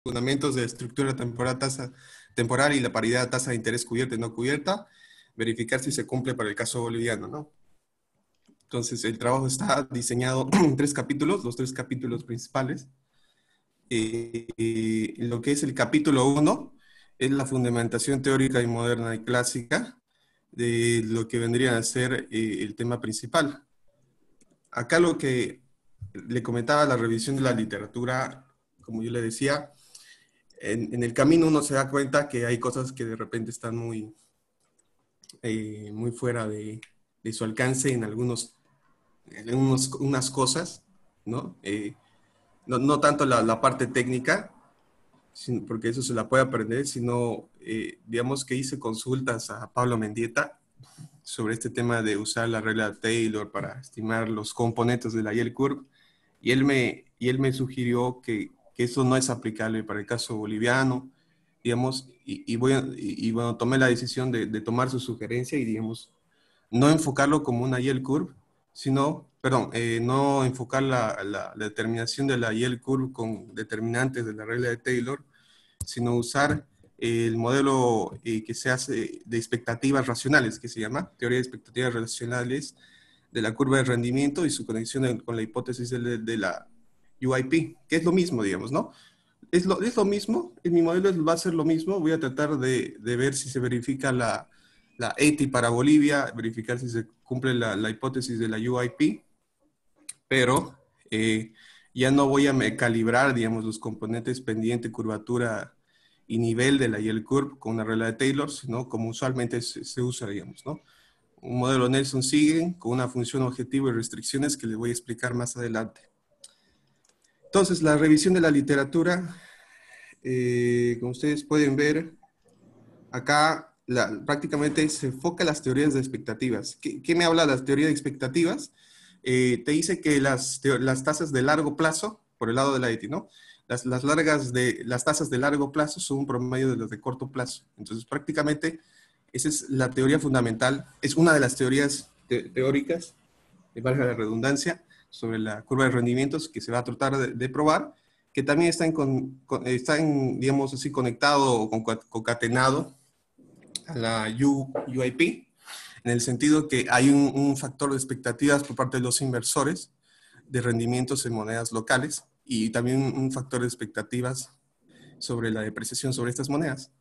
fundamentos de estructura temporal, tasa temporal y la paridad de tasa de interés cubierta y no cubierta, verificar si se cumple para el caso boliviano, ¿no? Entonces, el trabajo está diseñado en 3 capítulos, los 3 capítulos principales. Lo que es el capítulo 1 es la fundamentación teórica y moderna y clásica de lo que vendría a ser el tema principal. Acá lo que le comentaba, la revisión de la literatura, como yo le decía, en el camino uno se da cuenta que hay cosas que de repente están muy fuera de su alcance en unas cosas, ¿no? No tanto la parte técnica, porque eso se la puede aprender, sino, digamos que hice consultas a Pablo Mendieta sobre este tema de usar la regla de Taylor para estimar los componentes de la yield curve, y él me sugirió que eso no es aplicable para el caso boliviano, digamos, bueno, tomé la decisión de tomar su sugerencia y, digamos, no enfocarlo como una yield curve, sino, perdón, no enfocar la determinación de la yield curve con determinantes de la regla de Taylor, sino usar el modelo que se hace de expectativas racionales, que se llama teoría de expectativas racionales de la curva de rendimiento y su conexión con la hipótesis de la UIP, que es lo mismo, digamos, ¿no? Es lo mismo, en mi modelo va a ser lo mismo, voy a tratar de ver si se verifica la ETI para Bolivia, verificar si se cumple la hipótesis de la UIP, pero ya no voy a calibrar, digamos, los componentes pendiente, curvatura y nivel de la yield curve con una regla de Taylor, sino como usualmente se usa, digamos, ¿no? Un modelo Nelson-Siggen con una función objetivo y restricciones que les voy a explicar más adelante. Entonces, la revisión de la literatura, como ustedes pueden ver, acá prácticamente se enfoca en las teorías de expectativas. ¿Qué me habla de las teorías de expectativas? Te dice que las tasas de largo plazo, por el lado de la ETI, ¿no? Las tasas de largo plazo son un promedio de las de corto plazo. Entonces, prácticamente, esa es la teoría fundamental, es una de las teorías teóricas, valga la redundancia, sobre la curva de rendimientos que se va a tratar de probar, que también está digamos así, conectado o concatenado a la UIP, en el sentido que hay un factor de expectativas por parte de los inversores de rendimientos en monedas locales y también un factor de expectativas sobre la depreciación sobre estas monedas.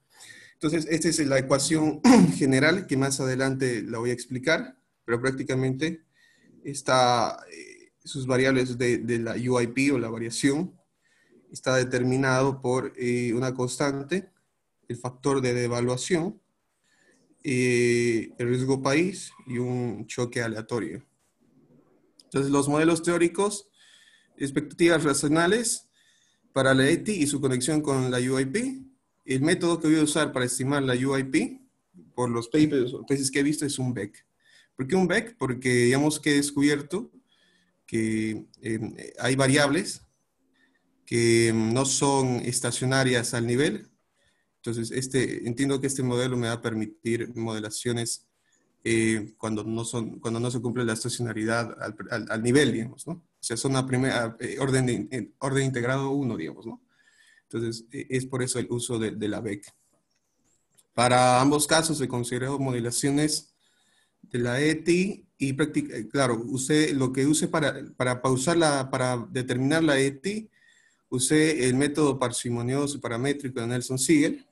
Entonces, esta es la ecuación general que más adelante la voy a explicar, pero prácticamente sus variables de la UIP o la variación está determinado por una constante, el factor de devaluación, el riesgo país y un choque aleatorio. Entonces, los modelos teóricos, expectativas racionales para la ETI y su conexión con la UIP. El método que voy a usar para estimar la UIP, por los papers o tesis que he visto, es un BEC. ¿Por qué un BEC? Porque digamos que he descubierto que hay variables que no son estacionarias al nivel. Entonces, entiendo que este modelo me va a permitir modelaciones cuando no se cumple la estacionalidad al nivel, digamos, ¿no? O sea, son la primera orden integrado 1, digamos, ¿no? Entonces, es por eso el uso de la BEC. Para ambos casos se consideró modelaciones de la ETI y claro, usé lo que use para determinar la ETI, usé el método parsimonioso paramétrico de Nelson-Sigel.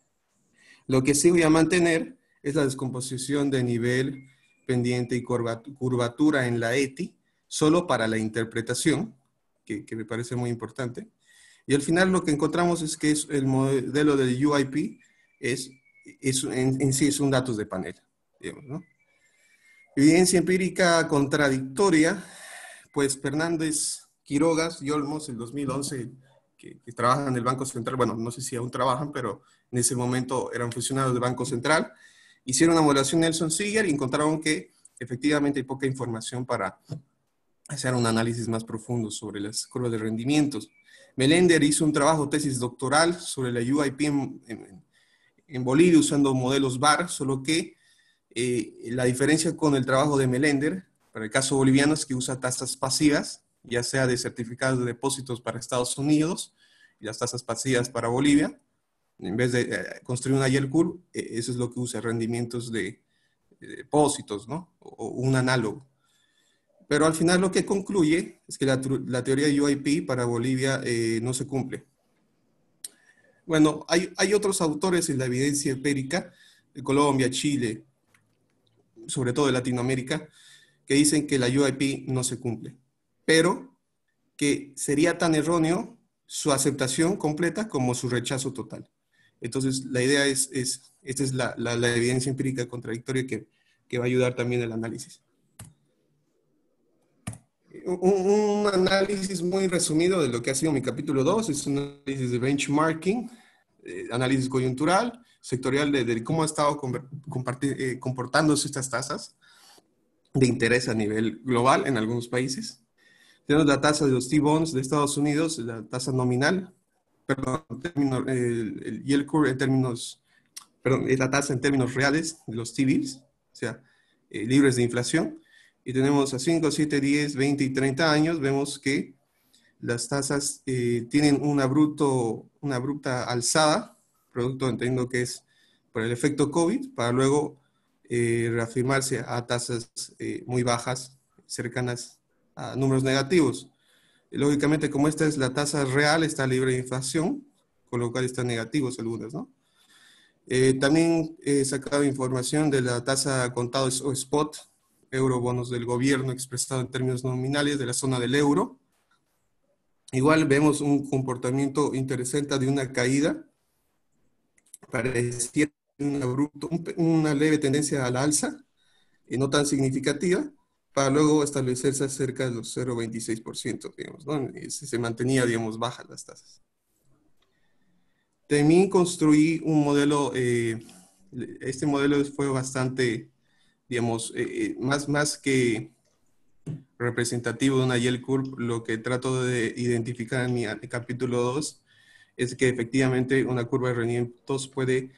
Lo que sí voy a mantener es la descomposición de nivel, pendiente y curvatura en la ETI, solo para la interpretación, que me parece muy importante. Y al final lo que encontramos es que el modelo del UIP en sí es un datos de panel, digamos, ¿no? Evidencia empírica contradictoria, pues Fernández, Quirogas y Olmos, en 2011, que trabajan en el Banco Central, bueno, no sé si aún trabajan, pero en ese momento eran funcionarios del Banco Central, hicieron una modelación Nelson-Sigel y encontraron que efectivamente hay poca información para hacer un análisis más profundo sobre las curvas de rendimientos. Melender hizo un trabajo, tesis doctoral, sobre la UIP en Bolivia usando modelos VAR, solo que la diferencia con el trabajo de Melender, para el caso boliviano, es que usa tasas pasivas, ya sea de certificados de depósitos para Estados Unidos, y las tasas pasivas para Bolivia. En vez de construir una yield curve, eso es lo que usa, rendimientos de depósitos, ¿no? O un análogo. Pero al final lo que concluye es que la teoría de UIP para Bolivia no se cumple. Bueno, hay otros autores en la evidencia empírica, de Colombia, Chile, sobre todo de Latinoamérica, que dicen que la UIP no se cumple, pero que sería tan erróneo su aceptación completa como su rechazo total. Entonces, la idea esta es la evidencia empírica contradictoria que va a ayudar también el análisis. Un análisis muy resumido de lo que ha sido mi capítulo 2 es un análisis de benchmarking, análisis coyuntural, sectorial de cómo ha estado comportándose estas tasas de interés a nivel global en algunos países. Tenemos la tasa de los T-bonds de Estados Unidos, la tasa nominal, perdón, el yield curve en términos, perdón, es la tasa en términos reales de los T-bills, o sea, libres de inflación. Y tenemos a 5, 7, 10, 20 y 30 años, vemos que las tasas tienen una abrupta alzada, producto entiendo que es por el efecto COVID, para luego reafirmarse a tasas muy bajas, cercanas a números negativos. Lógicamente, como esta es la tasa real, está libre de inflación, con lo cual están negativos algunas, ¿no? También he sacado información de la tasa contado o spot, eurobonos del gobierno expresado en términos nominales de la zona del euro. Igual vemos un comportamiento interesante de una caída, parecía una leve tendencia a la alza, no tan significativa, para luego establecerse cerca de los 0,26%, digamos, ¿no? Y se mantenía, digamos, bajas las tasas. También construí un modelo, este modelo fue bastante, digamos, más que representativo de una yield curve, lo que trato de identificar en mi capítulo 2 es que efectivamente una curva de rendimientos puede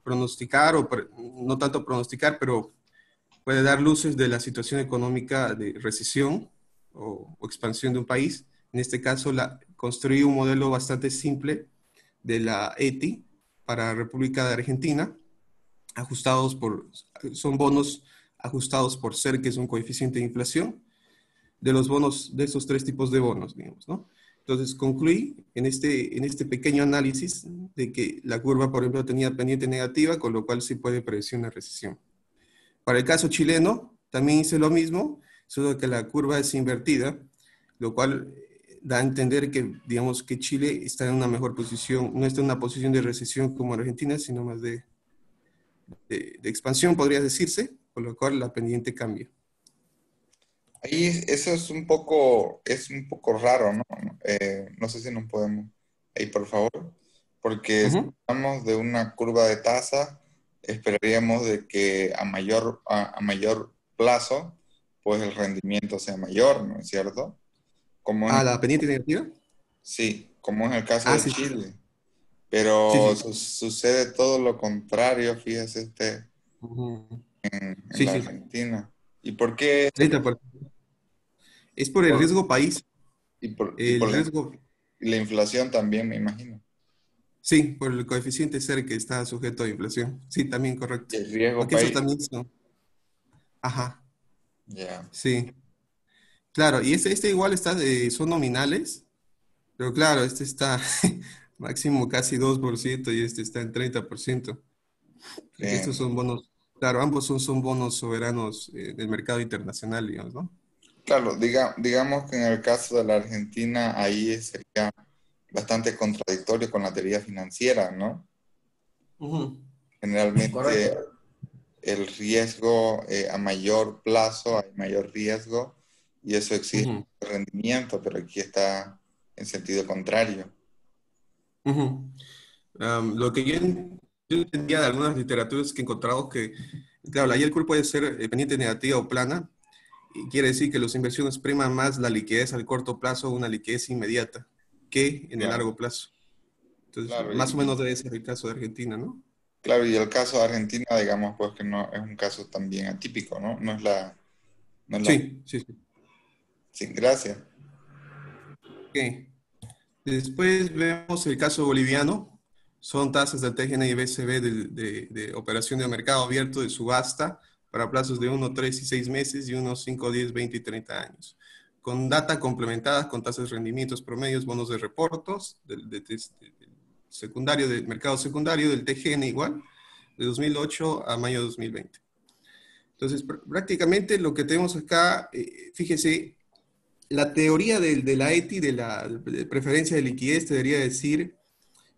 pronosticar, o no tanto pronosticar, pero puede dar luces de la situación económica de recesión o expansión de un país. En este caso, construí un modelo bastante simple de la ETI para República de Argentina, son bonos ajustados por SER, que es un coeficiente de inflación, de los bonos, de esos tres tipos de bonos, digamos, ¿no? Entonces concluí en este pequeño análisis de que la curva, por ejemplo, tenía pendiente negativa, con lo cual se puede predecir una recesión. Para el caso chileno, también hice lo mismo, solo que la curva es invertida, lo cual da a entender que, digamos, que Chile está en una mejor posición, no está en una posición de recesión como Argentina, sino más de expansión, podría decirse, con lo cual la pendiente cambia. Ahí eso es un poco raro, ¿no? No sé si nos podemos ahí, por favor, porque si hablamos de una curva de tasa, esperaríamos de que a mayor plazo, pues el rendimiento sea mayor, ¿no es cierto? Como Ah, es, la pendiente negativa. sí, como es el caso Ah, de sí, sí, Chile, sí, pero sí. sucede todo lo contrario, fíjese Ujú. en Sí, la sí. Argentina. ¿Y por qué? 30%. Es por el Por- riesgo país. y El riesgo, y la inflación también, me imagino. sí, por el coeficiente CER que está sujeto a inflación. Sí, también correcto. Y el riesgo Aunque eso país, también son. Ajá, ya. sí. Claro, y este igual son nominales, pero claro, este está máximo casi 2% y este está en 30%. Porque estos Bien. son bonos, claro, ambos son bonos soberanos del mercado internacional, digamos, ¿no? Claro, digamos que en el caso de la Argentina, ahí sería bastante contradictorio con la teoría financiera, ¿no? Ujú. Generalmente Correcto. el riesgo a mayor plazo, hay mayor riesgo y eso exige Ujú. rendimiento, pero aquí está en sentido contrario. Ujú. Lo que yo entendía de algunas literaturas que he encontrado que, claro, la yield curve puede ser pendiente negativa o plana, y quiere decir que los inversiones priman más la liquidez al corto plazo o una liquidez inmediata que en el Claro, largo plazo. Entonces, claro, más o menos debe ser el caso de Argentina, ¿no? claro, y el caso de Argentina, digamos, pues que no es un caso también atípico, ¿no? No es la, Sí, sí, sí. sin gracia. Ok. Después vemos el caso boliviano. Son tasas del TGN y BCB de operación de mercado abierto de subasta para plazos de 1, 3 y 6 meses y unos 5, 10, 20 y 30 años. Con data complementadas con tasas de rendimientos promedios, bonos de reportos, secundario, del mercado secundario, del TGN igual, de 2008 a mayo de 2020. Entonces, prácticamente lo que tenemos acá, fíjese, la teoría de la ETI, de preferencia de liquidez, debería decir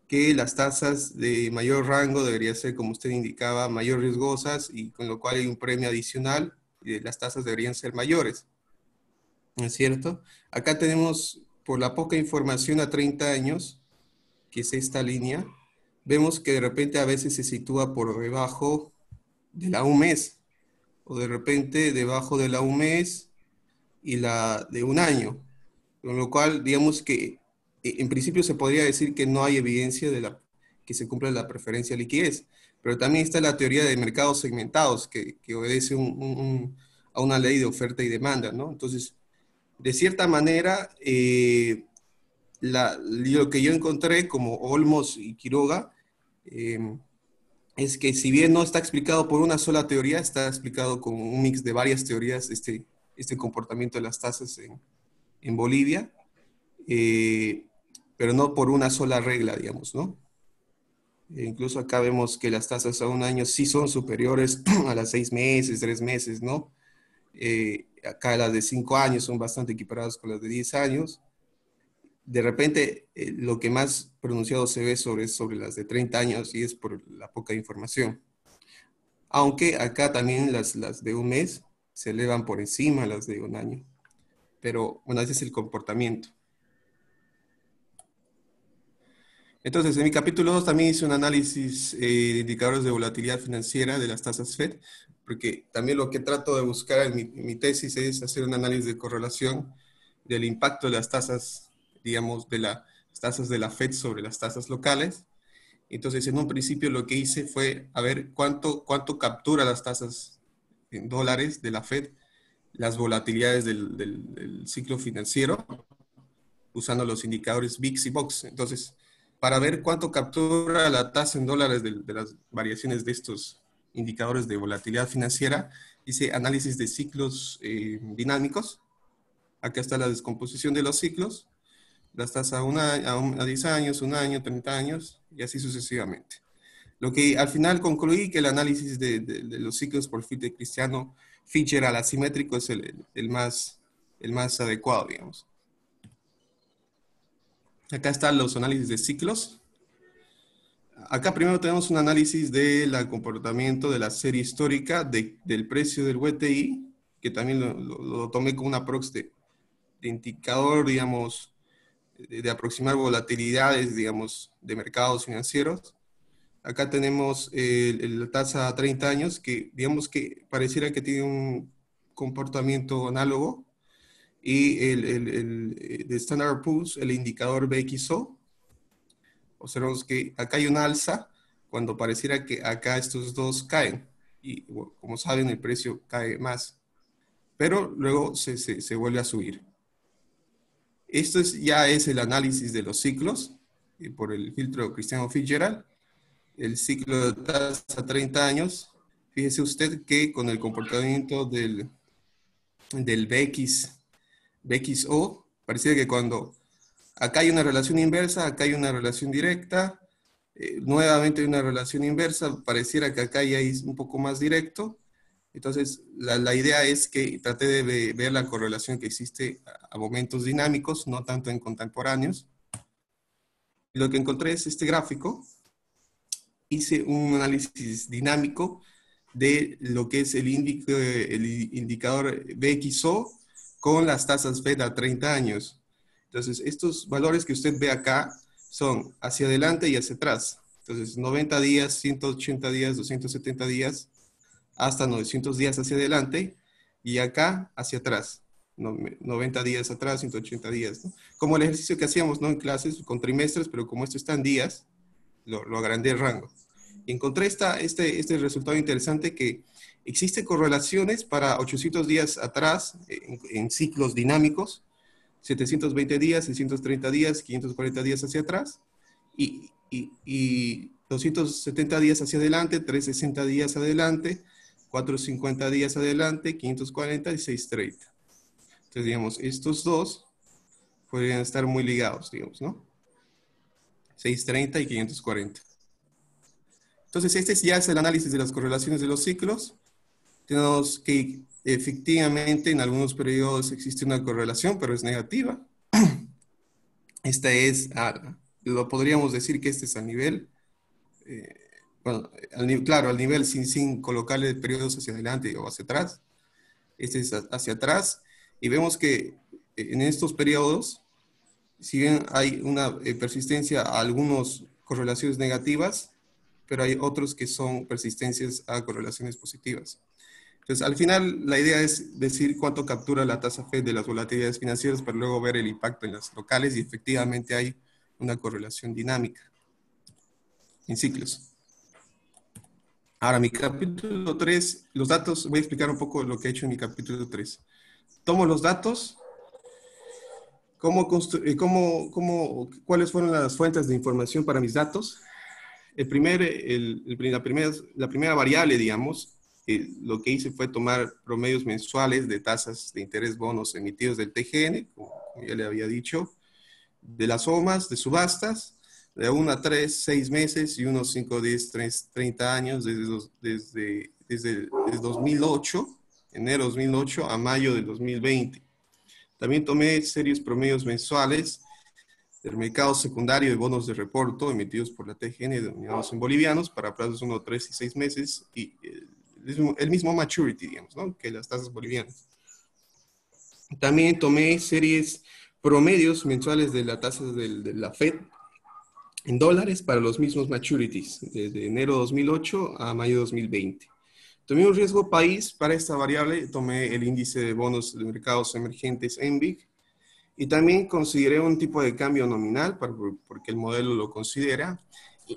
que las tasas de mayor rango deberían ser, como usted indicaba, mayor riesgosas y con lo cual hay un premio adicional y las tasas deberían ser mayores, ¿no es cierto? Acá tenemos, por la poca información a 30 años, que es esta línea, vemos que de repente a veces se sitúa por debajo de la un mes, o de repente debajo de la un mes y la de un año, con lo cual, digamos que en principio se podría decir que no hay evidencia de que se cumpla la preferencia de liquidez, pero también está la teoría de mercados segmentados, que obedece a una ley de oferta y demanda, ¿no? Entonces, de cierta manera, lo que yo encontré como Olmos y Quiroga, eh, es que si bien no está explicado por una sola teoría, está explicado con un mix de varias teorías, este comportamiento de las tasas en Bolivia, eh, pero no por una sola regla, digamos, ¿no? Incluso acá vemos que las tasas a un año sí son superiores a las 6 meses, 3 meses, ¿no? Acá las de 5 años son bastante equiparadas con las de 10 años. De repente, lo que más pronunciado se ve sobre las de 30 años y es por la poca información. Aunque acá también las de un mes se elevan por encima de las de un año. Pero bueno, ese es el comportamiento. Entonces, en mi capítulo 2 también hice un análisis de indicadores de volatilidad financiera de las tasas Fed, porque también lo que trato de buscar en mi tesis es hacer un análisis de correlación del impacto de las tasas, digamos, de las tasas de la Fed sobre las tasas locales. Entonces, en un principio lo que hice fue a ver cuánto captura las tasas en dólares de la Fed, las volatilidades del ciclo financiero, usando los indicadores VIX y VOX. Entonces, para ver cuánto captura la tasa en dólares de las variaciones de estos indicadores de volatilidad financiera, hice análisis de ciclos dinámicos. Acá está la descomposición de los ciclos, las tasas a 10 años, un año, 30 años, y así sucesivamente. Lo que al final concluí que el análisis de los ciclos por fit de Cristiano Fitzgerald asimétrico es el más adecuado, digamos. Acá están los análisis de ciclos. Acá primero tenemos un análisis del comportamiento de la serie histórica del precio del WTI, que también lo tomé como una prox de indicador, digamos, de aproximar volatilidades, digamos, de mercados financieros. Acá tenemos la tasa a 30 años, que digamos que pareciera que tiene un comportamiento análogo, y de Standard Poor's, el indicador BXO. Observamos que acá hay una alza cuando pareciera que acá estos dos caen. Y bueno, como saben, el precio cae más. Pero luego se vuelve a subir. Esto ya es el análisis de los ciclos por el filtro Cristiano Fitzgerald. El ciclo de tasa a 30 años. Fíjese usted que con el comportamiento del BXO, pareciera que cuando acá hay una relación inversa, acá hay una relación directa, nuevamente hay una relación inversa, pareciera que acá ya es un poco más directo. Entonces, la idea es que traté de ver la correlación que existe a momentos dinámicos, no tanto en contemporáneos. Lo que encontré es este gráfico. Hice un análisis dinámico de lo que es el indicador BXO con las tasas Fed a 30 años. Entonces, estos valores que usted ve acá son hacia adelante y hacia atrás. Entonces, 90 días, 180 días, 270 días, hasta 900 días hacia adelante, y acá hacia atrás. 90 días atrás, 180 días, ¿no? Como el ejercicio que hacíamos, ¿no?, en clases con trimestres, pero como esto está en días, lo agrandé el rango. Y encontré este resultado interesante, que existen correlaciones para 800 días atrás en ciclos dinámicos, 720 días, 630 días, 540 días hacia atrás, y 270 días hacia adelante, 360 días adelante, 450 días adelante, 540 y 630. Entonces, digamos, estos dos podrían estar muy ligados, digamos, ¿no? 630 y 540. Entonces, este ya es el análisis de las correlaciones de los ciclos. Tenemos que efectivamente en algunos periodos existe una correlación, pero es negativa. Esta es, lo podríamos decir que este es al nivel, eh, bueno, claro, al nivel sin colocarle periodos hacia adelante o hacia atrás. Este es hacia atrás. Y vemos que en estos periodos, si bien hay una persistencia a algunas correlaciones negativas, pero hay otros que son persistencias a correlaciones positivas. Entonces, al final, la idea es decir cuánto captura la tasa Fed de las volatilidades financieras para luego ver el impacto en las locales y efectivamente hay una correlación dinámica en ciclos. Ahora, mi capítulo 3, los datos, voy a explicar un poco lo que he hecho en mi capítulo 3. Tomo los datos, cuáles fueron las fuentes de información para mis datos. La primera variable, digamos, lo que hice fue tomar promedios mensuales de tasas de interés bonos emitidos del TGN, como ya le había dicho, de las OMAs, de subastas, de 1 a 3, 6 meses y unos 5, 10, 30 años desde 2008, enero de 2008 a mayo de 2020. También tomé series promedios mensuales del mercado secundario de bonos de reporto emitidos por la TGN denominados en bolivianos para plazos 1, 3 y 6 meses y el mismo maturity, digamos, ¿no? Que las tasas bolivianas. También tomé series promedios mensuales de la tasa de la Fed en dólares para los mismos maturities, desde enero 2008 a mayo 2020. Tomé un riesgo país para esta variable, tomé el índice de bonos de mercados emergentes ENVIC, y también consideré un tipo de cambio nominal, porque el modelo lo considera.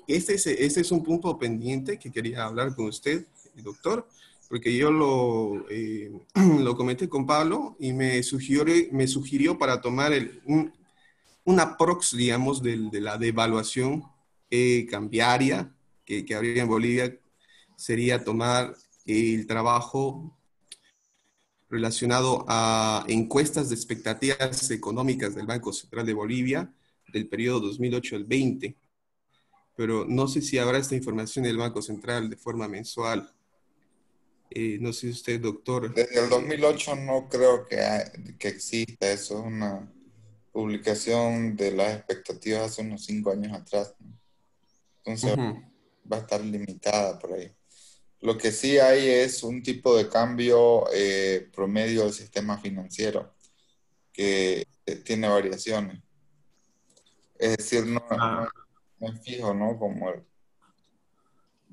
Este es un punto pendiente que quería hablar con usted, doctor, porque yo lo comenté con Pablo y me sugirió para tomar una aprox, digamos, de la devaluación cambiaria que habría en Bolivia, sería tomar el trabajo relacionado a encuestas de expectativas económicas del Banco Central de Bolivia del periodo 2008 al 20. Pero no sé si habrá esta información del Banco Central de forma mensual. No sé si usted, doctor. Desde el 2008 no creo que exista eso, es una publicación de las expectativas hace unos 5 años atrás, ¿no? Entonces va a estar limitada por ahí. Lo que sí hay es un tipo de cambio promedio del sistema financiero que tiene variaciones. Es decir, no es fijo, ¿no?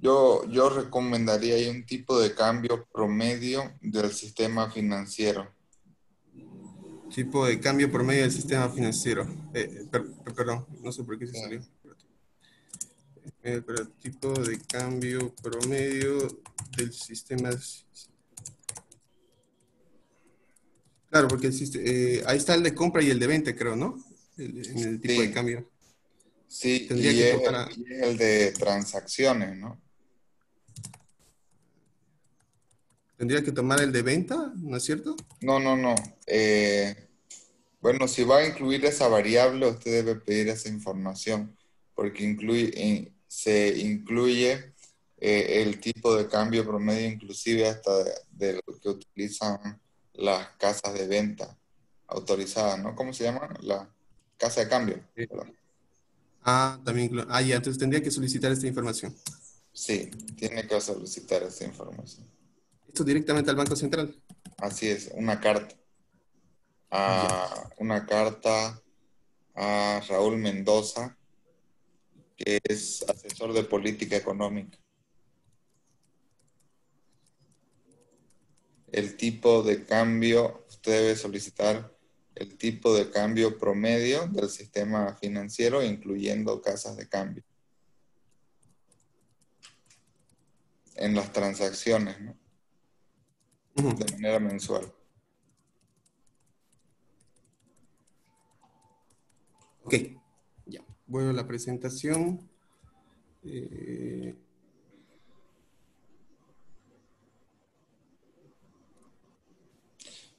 Yo recomendaría ahí un tipo de cambio promedio del sistema financiero. Tipo de cambio por medio del sistema financiero. Perdón, no sé por qué se Sí, salió. Pero tipo de cambio promedio del sistema. Claro, porque ahí está el de compra y el de venta, creo, ¿no? En el tipo de sí, cambio. sí, Tendría que tomar y es el de transacciones, ¿no? tendría que tomar el de venta, ¿no es cierto? No, no, no. Bueno, si va a incluir esa variable, usted debe pedir esa información, porque se incluye el tipo de cambio promedio, inclusive hasta de lo que utilizan las casas de venta autorizadas, ¿no? ¿Cómo se llama? La casa de cambio, Eh, ¿verdad? También. Ya, entonces tendría que solicitar esta información. Sí, tiene que solicitar esa información. Esto directamente al Banco Central. Así es, una carta. Ya. Una carta a Raúl Mendoza, que es asesor de política económica. El tipo de cambio, usted debe solicitar el tipo de cambio promedio del sistema financiero, incluyendo casas de cambio, en las transacciones, ¿no? Ujú. De manera mensual. vuelvo a la presentación. Eh,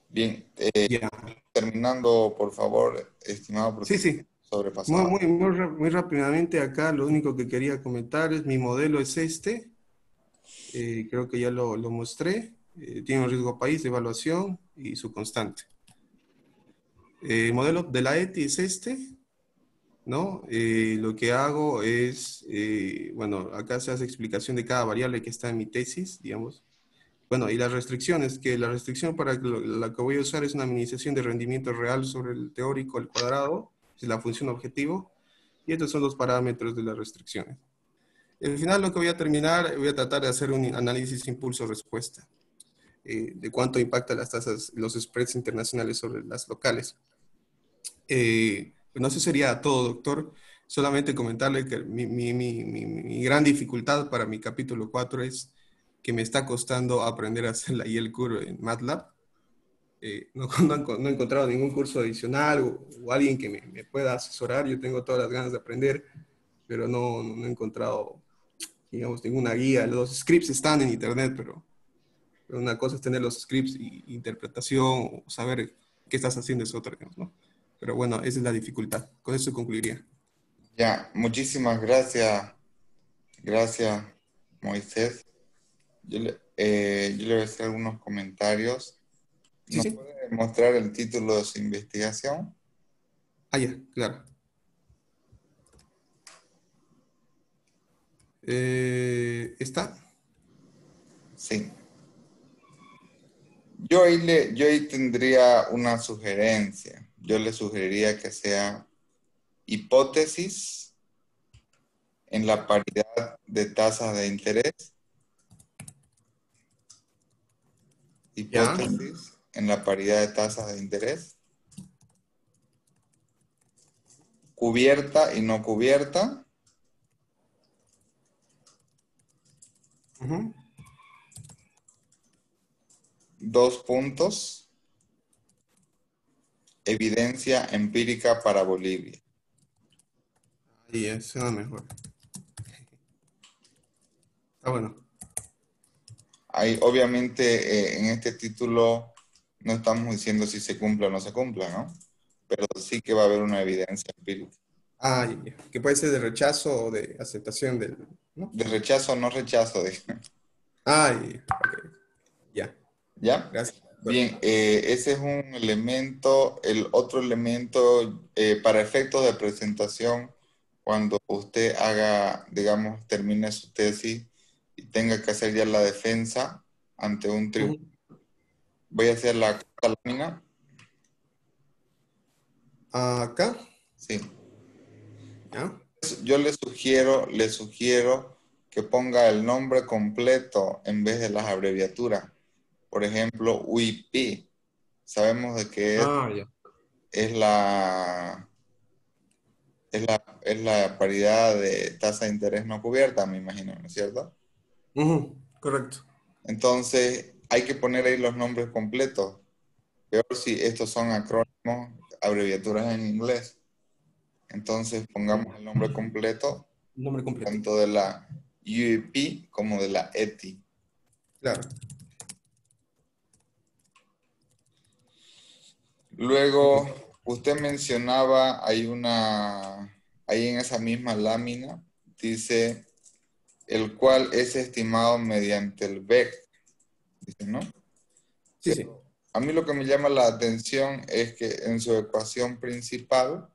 Bien, ya. terminando, por favor, estimado, porque Sí, sí. Muy, sobrepasado. muy, muy, muy rápidamente acá, lo único que quería comentar es mi modelo es este. Creo que ya lo mostré. Tiene un riesgo país de evaluación y su constante. El modelo de la ETI es este, ¿no? Lo que hago es, bueno, acá se hace explicación de cada variable que está en mi tesis, digamos. Bueno, y las restricciones, que la restricción para la que voy a usar es una minimización de rendimiento real sobre el teórico al cuadrado, es la función objetivo, y estos son los parámetros de las restricciones. Al final lo que voy a terminar, voy a tratar de hacer un análisis impulso-respuesta, de cuánto impacta las tasas, los spreads internacionales sobre las locales. Pues no, eso sería todo, doctor. Solamente comentarle que mi gran dificultad para mi capítulo 4 es que me está costando aprender a hacer la yield curve en MATLAB. No he encontrado ningún curso adicional o alguien que me pueda asesorar. Yo tengo todas las ganas de aprender, pero no he encontrado, digamos, ninguna guía. Los scripts están en internet, pero una cosa es tener los scripts y interpretación o saber qué estás haciendo es otra, digamos, ¿no? Pero bueno, esa es la dificultad. Con eso concluiría. Ya, muchísimas gracias, gracias, Moisés. Yo le voy a hacer algunos comentarios. Sí, ¿Nos sí. puede mostrar el título de su investigación? Ah, ya, claro. ¿Está? Sí. Yo ahí tendría una sugerencia. Yo le sugeriría que sea hipótesis en la paridad de tasas de interés, Ya. hipótesis en la paridad de tasas de interés, cubierta y no cubierta, Ujú. dos puntos, evidencia empírica para Bolivia. Ahí suena mejor. Está bueno. Ahí, obviamente, en este título no estamos diciendo si se cumple o no se cumple, ¿no? Pero sí que va a haber una evidencia empírica. Ah, ya. Que puede ser de rechazo o de aceptación del, ¿no? De rechazo o no rechazo, de, Ah, ya. Ok. Ya. ¿ya? Gracias, doctor. Bien, ese es un elemento. El otro elemento, para efectos de presentación, cuando usted haga, digamos, termine su tesis y tenga que hacer ya la defensa ante un tribunal, Ujú. voy a hacer la cuarta lámina. Acá. Sí. Ya. Yo le sugiero que ponga el nombre completo en vez de las abreviaturas. Por ejemplo, UIP. Sabemos de qué Ah, ya. es la, es la paridad de tasa de interés no cubierta, me imagino, ¿no es cierto? Ujú. Correcto. Entonces, hay que poner ahí los nombres completos. Peor si estos son acrónimos, abreviaturas en inglés. Entonces, pongamos el nombre completo, Nombre completo. tanto de la UIP como de la ETI. Claro. Luego, usted mencionaba, ahí en esa misma lámina, dice, el cual es estimado mediante el BEC, dice, ¿no? Sí, sí. A mí lo que me llama la atención es que en su Ujú. ecuación principal,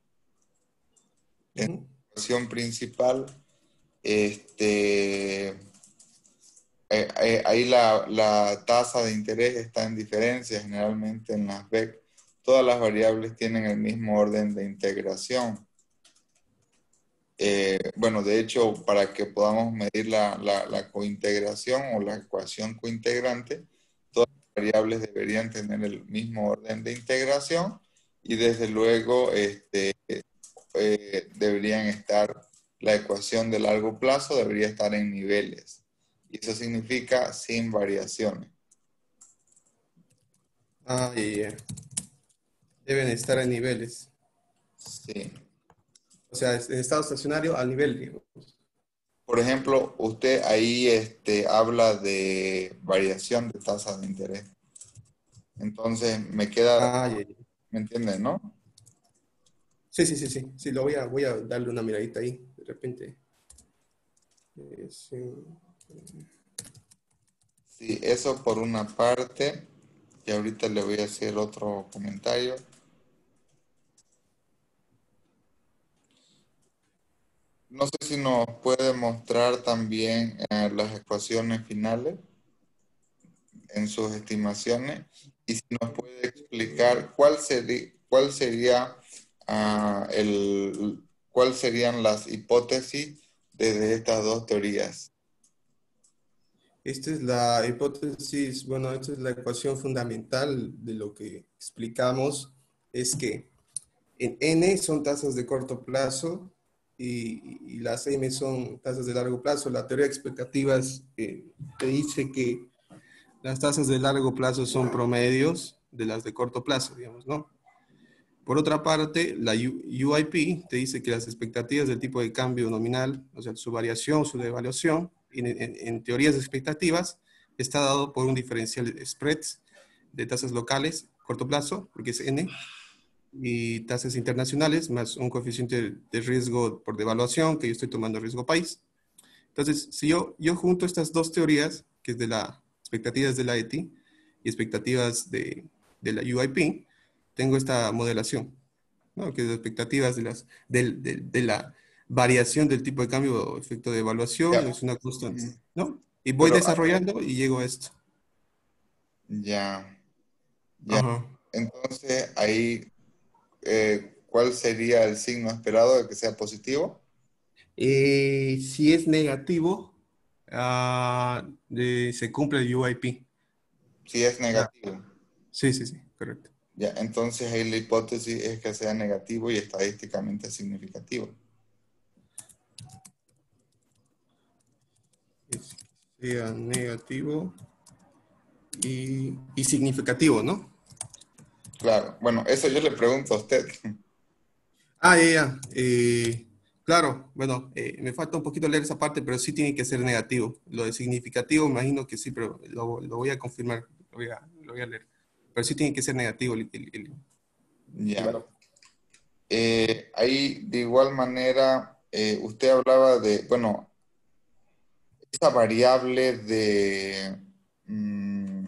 este, ahí la tasa de interés está en diferencia, generalmente en las BEC. Todas las variables tienen el mismo orden de integración. Bueno, de hecho, para que podamos medir la cointegración o la ecuación cointegrante, todas las variables deberían tener el mismo orden de integración y desde luego deberían estar, la ecuación de largo plazo debería estar en niveles. Y eso significa sin variaciones. Ah, ya, ya. Deben estar a niveles. Sí. sea, en estado estacionario al nivel, digamos. Por ejemplo, usted ahí habla de variación de tasa de interés. Entonces, me queda, Ah, ya, ya. ¿me entienden, no? Sí, sí, sí, sí, sí, voy a darle una miradita ahí, de repente. Sí. Sí, eso por una parte. Y ahorita le voy a hacer otro comentario. No sé si nos puede mostrar también las ecuaciones finales en sus estimaciones y si nos puede explicar cuál sería cuál serían las hipótesis desde estas dos teorías. Esta es la hipótesis, bueno, esta es la ecuación fundamental de lo que explicamos, es que en N son tasas de corto plazo y las M son tasas de largo plazo. La teoría de expectativas te dice que las tasas de largo plazo son promedios de las de corto plazo, digamos, ¿no? Por otra parte, la UIP te dice que las expectativas del tipo de cambio nominal, o sea, su variación, su devaluación, en teorías de expectativas, está dado por un diferencial de spreads de tasas locales, corto plazo, porque es N, y tasas internacionales, más un coeficiente de riesgo por devaluación, que yo estoy tomando riesgo país. Entonces, si yo junto estas dos teorías, que es de las expectativas de la ETI y expectativas de la UIP, tengo esta modelación, ¿no? Que es las expectativas de la variación del tipo de cambio o efecto de evaluación, Ya, es una constante, ¿no? Y voy pero desarrollando y llego a esto. ya, ya. Ajá. Entonces ahí, ¿cuál sería el signo esperado de que sea positivo? Si es negativo, se cumple el UIP. Si es Ah, negativo. sí, sí, sí, correcto. Ya, entonces ahí la hipótesis es que sea negativo y estadísticamente significativo. Es- Sea negativo y significativo, ¿no? Claro, bueno, eso yo le pregunto a usted. Ah, ya, ya. Claro, bueno, me falta un poquito leer esa parte, pero sí tiene que ser negativo. Lo de significativo, imagino que sí, pero lo voy a confirmar, lo voy a leer. Pero sí tiene que ser negativo el Ya. valor. Ahí, de igual manera, usted hablaba de, bueno, esa variable de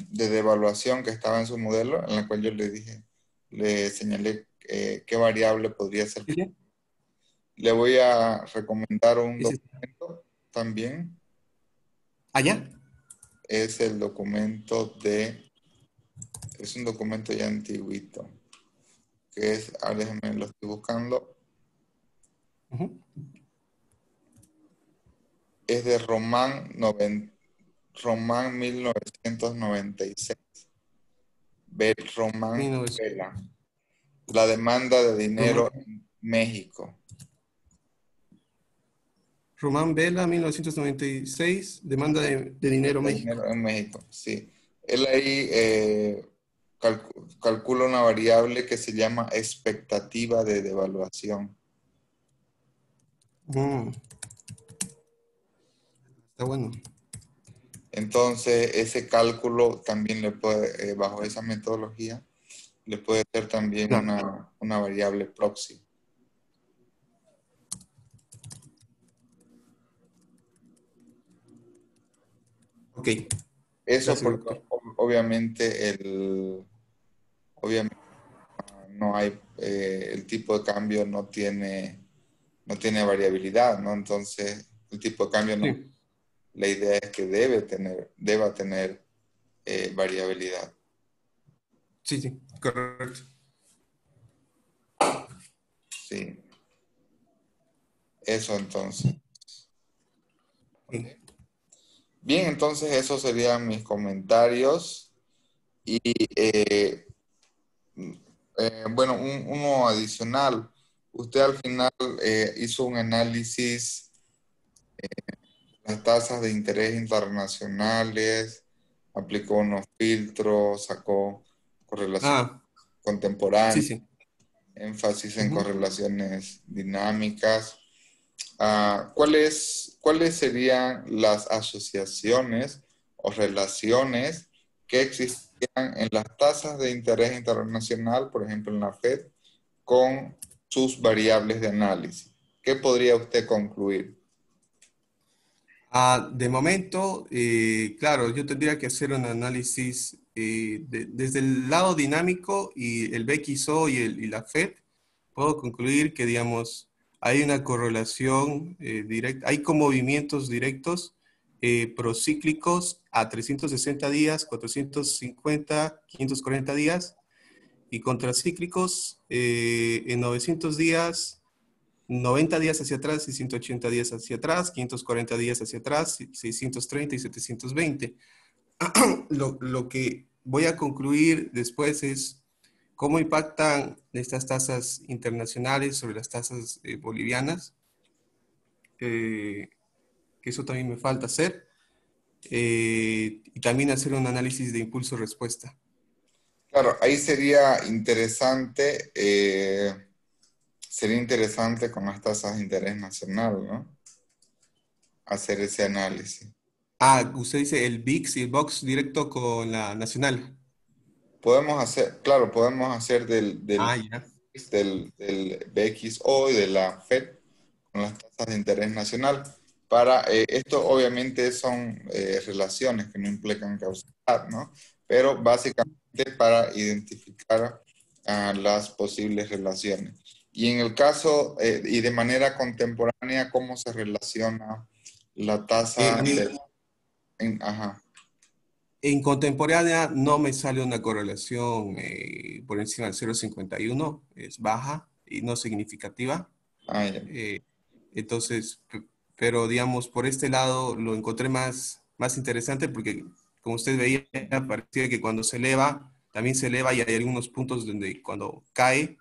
devaluación que estaba en su modelo, en la cual yo le dije, le señalé qué variable podría ser. ¿Sí, sí? Le voy a recomendar un Sí, sí. documento también. ¿Allá? Es el documento es un documento ya antiguito, que es, ahora déjenme lo estoy buscando, Ujú. es de Román 1996. Román 1900. Vela. La demanda de Román, dinero en México. Román Vela, 1996, demanda de dinero De México. dinero en México, sí. Él ahí calcula una variable que se llama expectativa de devaluación. Mm, está bueno. Entonces, ese cálculo también le puede, bajo esa metodología, le puede ser también Claro. una variable proxy. Ok, Eso gracias, porque doctor. obviamente obviamente no hay, el tipo de cambio no tiene variabilidad, ¿no? Entonces, el tipo de cambio no, Sí, la idea es que deba tener variabilidad. sí, sí, correcto. Sí, eso entonces. Sí. Bien, entonces esos serían mis comentarios. Y bueno, uno adicional. Usted al final hizo un análisis de las tasas de interés internacionales, aplicó unos filtros, sacó correlación Ah, sí, contemporánea. sí. énfasis en Ujú. correlaciones dinámicas. ¿Cuáles serían las asociaciones o relaciones que existían en las tasas de interés internacional, por ejemplo en la Fed, con sus variables de análisis? ¿Qué podría usted concluir? De momento, claro, yo tendría que hacer un análisis desde el lado dinámico y el BXO y la FED. Puedo concluir que, digamos, hay una correlación directa, hay con movimientos directos procíclicos a 360 días, 450, 540 días y contracíclicos en 900 días, 90 días hacia atrás y 180 días hacia atrás, 540 días hacia atrás, 630 y 720. Lo que voy a concluir después es cómo impactan estas tasas internacionales sobre las tasas bolivianas, que eso también me falta hacer, y también hacer un análisis de impulso-respuesta. Claro, ahí sería interesante con las tasas de interés nacional, ¿no? Hacer ese análisis. Usted dice el VIX y el BOX directo con la nacional. Podemos hacer, claro, podemos hacer Ya. del BXO y de la Fed con las tasas de interés nacional. Esto obviamente son relaciones que no implican causalidad, ¿no? Pero básicamente para identificar las posibles relaciones. Y en el caso, y de manera contemporánea, ¿cómo se relaciona la tasa ajá, En contemporánea no me sale una correlación por encima del 0,51, es baja y no significativa. ya. Eh, entonces, pero digamos, por este lado lo encontré más interesante porque, como usted veía, parecía que cuando se eleva, también se eleva y hay algunos puntos donde cuando cae,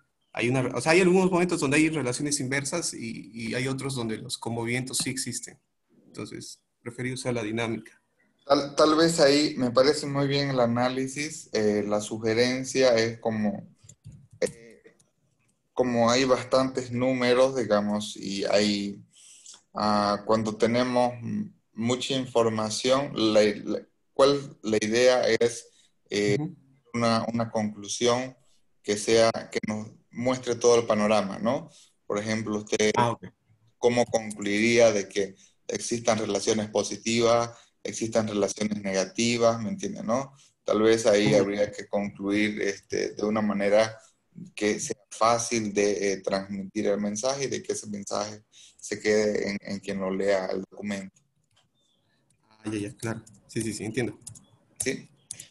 o sea, hay algunos momentos donde hay relaciones inversas y hay otros donde los conmovimientos sí existen. Entonces, preferí usar la dinámica. Tal vez ahí me parece muy bien el análisis. La sugerencia es como hay bastantes números, digamos, y cuando tenemos mucha información, la idea es Ujú. una conclusión que nos muestre todo el panorama, ¿no? Por ejemplo, usted Ok. cómo concluiría de que existan relaciones positivas, existan relaciones negativas, ¿me entiende, no? Tal vez ahí Ujú. habría que concluir de una manera que sea fácil de transmitir el mensaje y de que ese mensaje se quede en quien lo lea el documento. Ya, claro. Sí, sí, sí, entiendo. ¿Sí?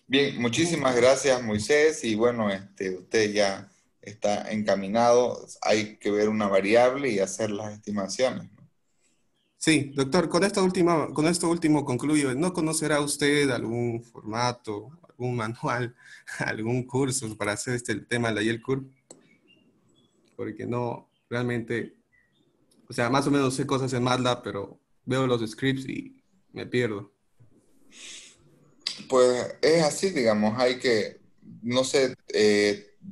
Bien, Ujú. muchísimas gracias, Moisés, y bueno, usted ya está encaminado. Hay que ver una variable y hacer las estimaciones, ¿no? Sí, doctor, con esto último concluyo. ¿No conocerá usted algún formato, algún manual, algún curso para hacer el tema de la Yale Curve? Porque no, realmente, o sea, más o menos sé cosas en MATLAB, pero veo los scripts y me pierdo. Pues es así, digamos, no sé,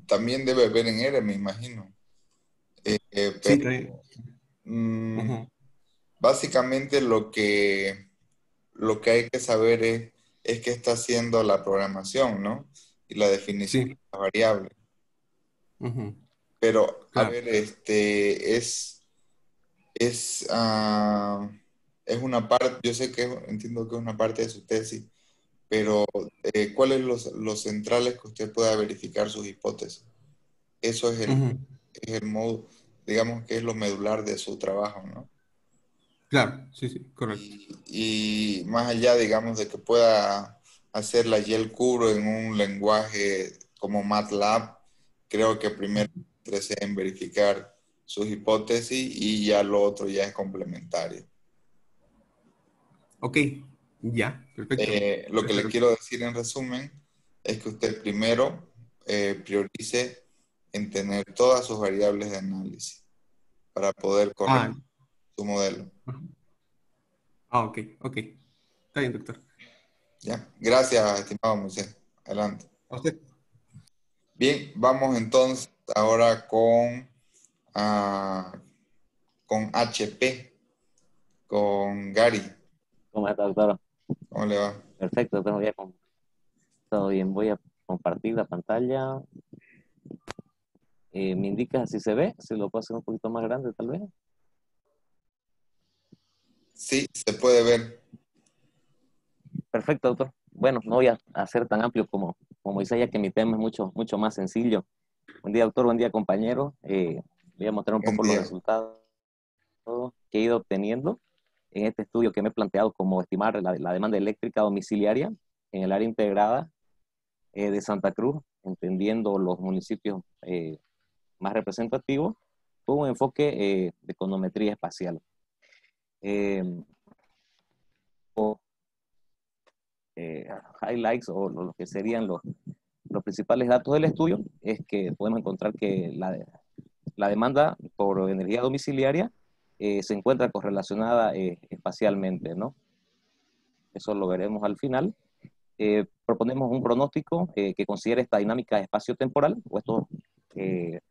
también debe haber en R, me imagino. Sí, Pero también. mm, Ujú. básicamente lo que hay que saber es qué está haciendo la programación, ¿no? Y la definición de Sí, las variables. ujú, Pero, a claro. ver, es, ah, es una parte, yo sé entiendo que es una parte de su tesis, pero ¿cuáles los centrales que usted pueda verificar sus hipótesis? Eso Ujú, es el modo, digamos que es lo medular de su trabajo, ¿no? claro, sí, sí, correcto. Y más allá, digamos, de que pueda hacer la YEL Curo en un lenguaje como MATLAB, creo que primero interese en verificar sus hipótesis y ya lo otro ya es complementario. Ok, ya, perfecto. Lo que le Perfecto. quiero decir en resumen es que usted primero priorice en tener todas sus variables de análisis para poder corregir Ah, su modelo. ujú. Ok, ok. Está bien, doctor. ¿Ya? Gracias, estimado Moisés. Adelante. A usted. Bien, vamos entonces ahora ah, con HP, con Gary. ¿Cómo está, doctor? ¿Cómo le va? Perfecto, todo bien. Voy a compartir la pantalla. ¿Me indica si se ve? Si lo puedo hacer un poquito más grande, tal vez. Sí, se puede ver. Perfecto, doctor. Bueno, no voy a hacer tan amplio como dice ella, que mi tema es mucho más sencillo. Buen día, doctor. Buen día, compañero. Voy a mostrar un Buen poco los día. resultados que he ido obteniendo en este estudio que me he planteado como estimar la demanda eléctrica domiciliaria en el área integrada de Santa Cruz, entendiendo los municipios más representativos, con un enfoque de econometría espacial. Eh, o, eh, Highlights o lo que serían los principales datos del estudio es que podemos encontrar que la demanda por energía domiciliaria se encuentra correlacionada espacialmente, ¿no? Eso lo veremos al final. Proponemos un pronóstico que considere esta dinámica espacio-temporal o estos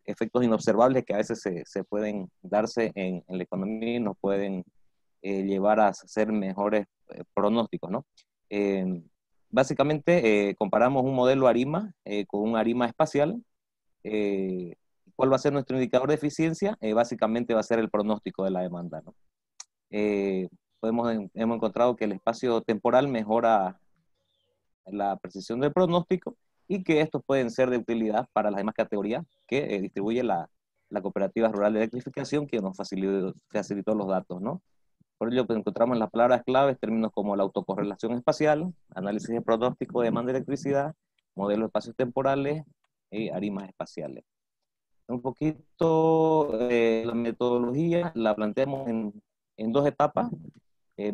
efectos inobservables que a veces se pueden darse en la economía y nos pueden llevar a hacer mejores pronósticos, ¿no? Eh, Básicamente comparamos un modelo ARIMA con un ARIMA espacial. eh, ¿Cuál va a ser nuestro indicador de eficiencia? Básicamente va a ser el pronóstico de la demanda, ¿no? Eh, hemos encontrado que el espacio temporal mejora la precisión del pronóstico y que estos pueden ser de utilidad para las demás categorías que distribuye la Cooperativa Rural de Electrificación, que nos facilitó los datos, ¿no? Por ello, pues, encontramos en las palabras claves términos como la autocorrelación espacial, análisis de pronóstico de demanda de electricidad, modelos de espacios temporales y arimas espaciales. Un poquito la metodología la planteamos en dos etapas,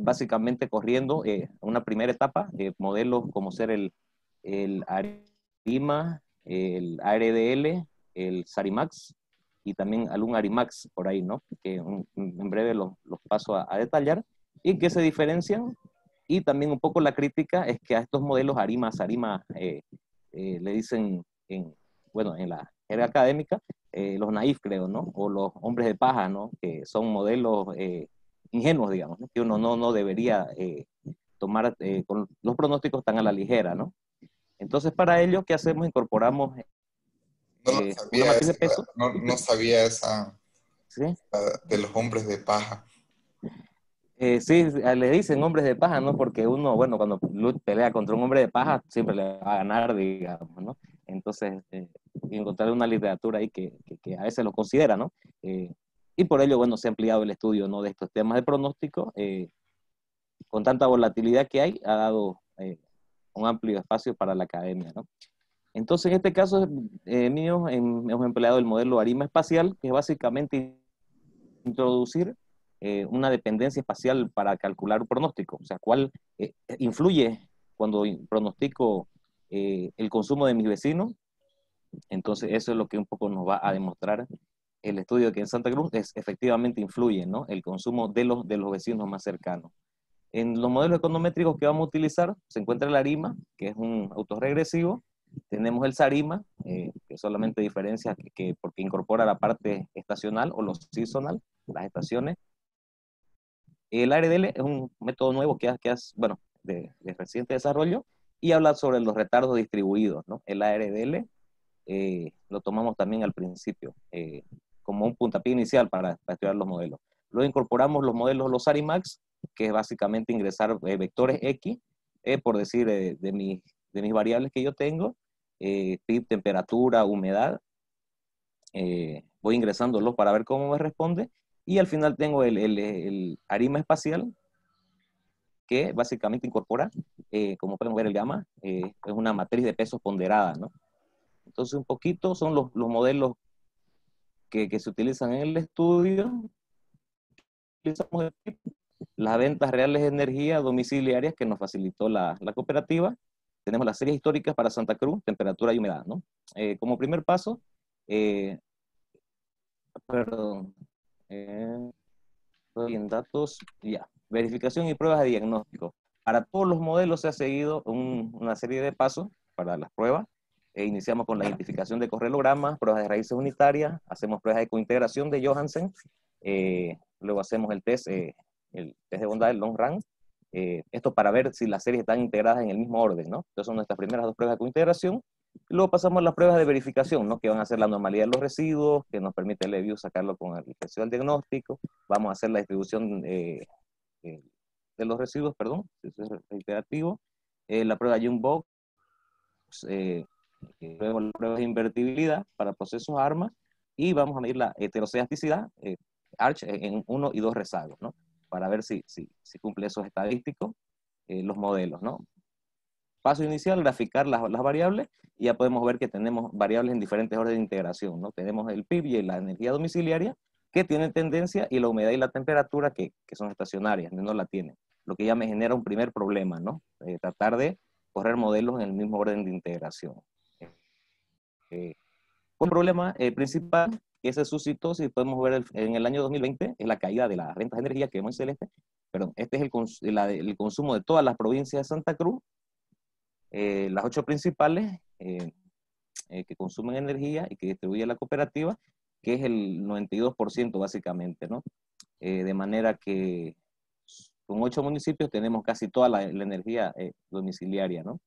básicamente corriendo una primera etapa, modelos como ser el ARIMA, el ARDL, el SARIMAX y también algún ARIMAX por ahí, ¿no? Que en breve los paso a detallar y que se diferencian. Y también un poco la crítica es que a estos modelos ARIMA, SARIMA, le dicen, bueno, en la jerga académica, los naif, creo, ¿no? O los hombres de paja, ¿no? Que son modelos ingenuos, digamos, ¿no? Que uno no debería tomar con los pronósticos tan a la ligera, ¿no? Entonces, para ello, ¿qué hacemos? Incorporamos No lo una sabía matriz de esa, peso. no sabía esa ¿Sí? de los hombres de paja. Sí, le dicen hombres de paja, ¿no? Porque uno, bueno, cuando pelea contra un hombre de paja, siempre le va a ganar, digamos, ¿no? Entonces, encontrar una literatura ahí que a veces lo considera, ¿no? Y por ello, bueno, se ha ampliado el estudio, ¿no? De estos temas de pronóstico. Con tanta volatilidad que hay, ha dado un amplio espacio para la academia, ¿no? Entonces, en este caso mío, hemos empleado el modelo ARIMA espacial, que es básicamente introducir una dependencia espacial para calcular un pronóstico. O sea, cuál influye cuando pronostico el consumo de mis vecinos. Entonces, eso es lo que un poco nos va a demostrar el estudio que en Santa Cruz efectivamente influye, ¿no? El consumo de los vecinos más cercanos. En los modelos econométricos que vamos a utilizar se encuentra el ARIMA, que es un autorregresivo. Tenemos el SARIMA, que solamente diferencia porque incorpora la parte estacional o los seasonal, las estaciones. El ARDL es un método nuevo bueno, de reciente desarrollo y habla sobre los retardos distribuidos, ¿no? El ARDL lo tomamos también al principio como un puntapié inicial para estudiar los modelos. Luego incorporamos los modelos, los ARIMAX, que es básicamente ingresar vectores X, por decir, de mis variables que yo tengo, PIB, temperatura, humedad, voy ingresándolos para ver cómo me responde, y al final tengo el ARIMA espacial, que básicamente incorpora, como pueden ver el gamma, es una matriz de pesos ponderada, ¿no? Entonces un poquito son los modelos que se utilizan en el estudio. Utilizamos las ventas reales de energía domiciliarias que nos facilitó la cooperativa. Tenemos las series históricas para Santa Cruz, temperatura y humedad, ¿no? Como primer paso, eh, perdón, estoy en datos, ya, verificación y pruebas de diagnóstico. Para todos los modelos se ha seguido una serie de pasos para las pruebas. iniciamos con la identificación de correlogramas, pruebas de raíces unitarias, hacemos pruebas de cointegración de Johansen, luego hacemos el test de bondad, el long run, esto para ver si las series están integradas en el mismo orden, ¿no? Entonces son nuestras primeras dos pruebas de cointegración. Luego pasamos a las pruebas de verificación, ¿no? Que van a ser la normalidad de los residuos, que nos permite el LabVIEW sacarlo con el residual diagnóstico. Vamos a hacer la distribución de los residuos, perdón, eso es reiterativo. La prueba Jungbox, luego la prueba de invertibilidad para procesos ARMA, y vamos a medir la heterocelasticidad, ARCH, en 1 y 2 rezagos, ¿no? Para ver si cumple esos estadísticos, los modelos, ¿no? Paso inicial, graficar las variables, y ya podemos ver que tenemos variables en diferentes órdenes de integración, ¿no? Tenemos el PIB y la energía domiciliaria, que tienen tendencia, y la humedad y la temperatura, que son estacionarias, no la tienen. Lo que ya me genera un primer problema, ¿no? Tratar de correr modelos en el mismo orden de integración. Un problema principal que se suscitó, si podemos ver en el año 2020, es la caída de las rentas de energía que vemos en celeste. Perdón, este es el consumo de todas las provincias de Santa Cruz, las 8 principales que consumen energía y que distribuye la cooperativa, que es el 92% básicamente, ¿no? De manera que con 8 municipios tenemos casi toda la energía domiciliaria, ¿no?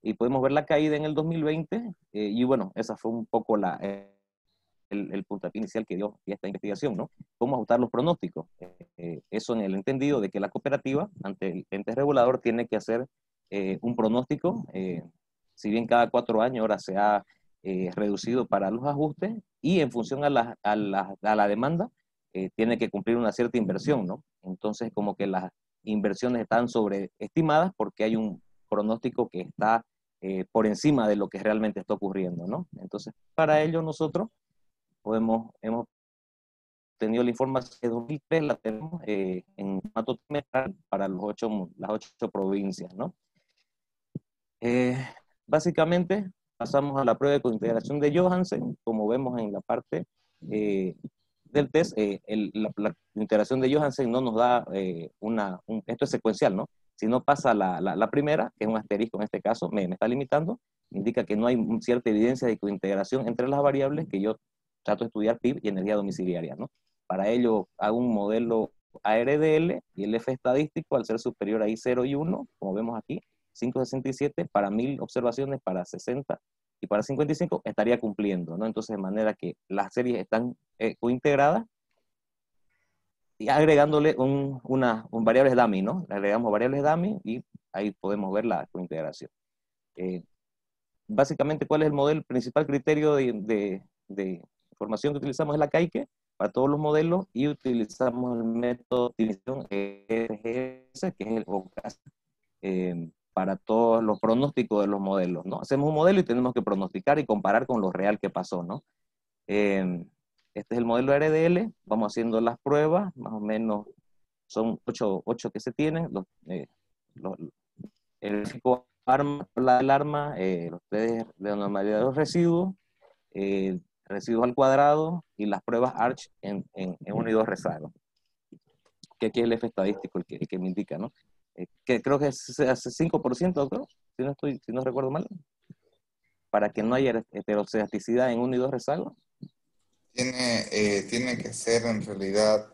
Y podemos ver la caída en el 2020, y bueno, esa fue un poco el puntapié inicial que dio esta investigación, ¿no? Cómo ajustar los pronósticos. Eso en el entendido de que la cooperativa, ante el ente regulador, tiene que hacer un pronóstico, si bien cada 4 años ahora se ha reducido para los ajustes, y en función a la demanda, tiene que cumplir una cierta inversión, ¿no? Entonces, como que las inversiones están sobreestimadas porque hay un pronóstico que está por encima de lo que realmente está ocurriendo, ¿no? Entonces, para ello nosotros hemos tenido la información de 2003, la tenemos en formato trimestral para las 8 provincias, ¿no? Básicamente, pasamos a la prueba de cointegración de Johansen. Como vemos en la parte del test, la integración de Johansen no nos da esto es secuencial, ¿no? Si no pasa la primera, que es un asterisco en este caso, me está limitando, indica que no hay cierta evidencia de cointegración entre las variables que yo trato de estudiar, PIB y energía domiciliaria, ¿no? Para ello hago un modelo ARDL, y el F estadístico, al ser superior a I0 y 1, como vemos aquí, 567 para 1000 observaciones, para 60 y para 55 estaría cumpliendo, ¿no? Entonces, de manera que las series están cointegradas, y agregándole variables dummy, ¿no? Le agregamos variables dummy y ahí podemos ver la cointegración. Básicamente, ¿cuál es el modelo? El principal criterio de información que utilizamos es la CAIQUE para todos los modelos, y utilizamos el método de optimización ERGS, que es el OCAS, para todos los pronósticos de los modelos, ¿no? Hacemos un modelo y tenemos que pronosticar y comparar con lo real que pasó, ¿no? Este es el modelo RDL, vamos haciendo las pruebas, más o menos son 8 que se tienen, el gráfico ARMA, del ARMA, los test de normalidad de los residuos, residuos al cuadrado, y las pruebas ARCH en 1 y 2 rezagos, que aquí es el F estadístico el que me indica, ¿no? Que creo que hace 5%, creo, si no recuerdo mal, para que no haya heterocelasticidad en 1 y 2 rezagos. Tiene que ser en realidad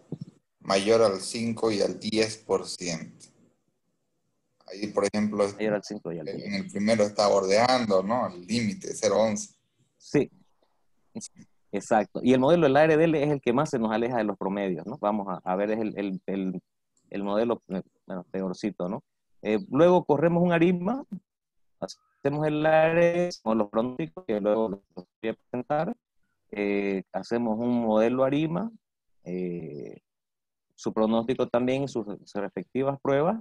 mayor al 5 y al 10%. Ahí, por ejemplo, Mayor al 5 y al 10. en el primero está bordeando, ¿no? El límite, 0,11. Sí, exacto. Y el modelo del ARDL es el que más se nos aleja de los promedios, ¿no? Vamos a ver, es el modelo, bueno, peorcito, ¿no? Luego corremos un ARIMA, hacemos el ARE con los pronósticos que luego los voy a presentar. Hacemos un modelo ARIMA, su pronóstico también, sus respectivas pruebas.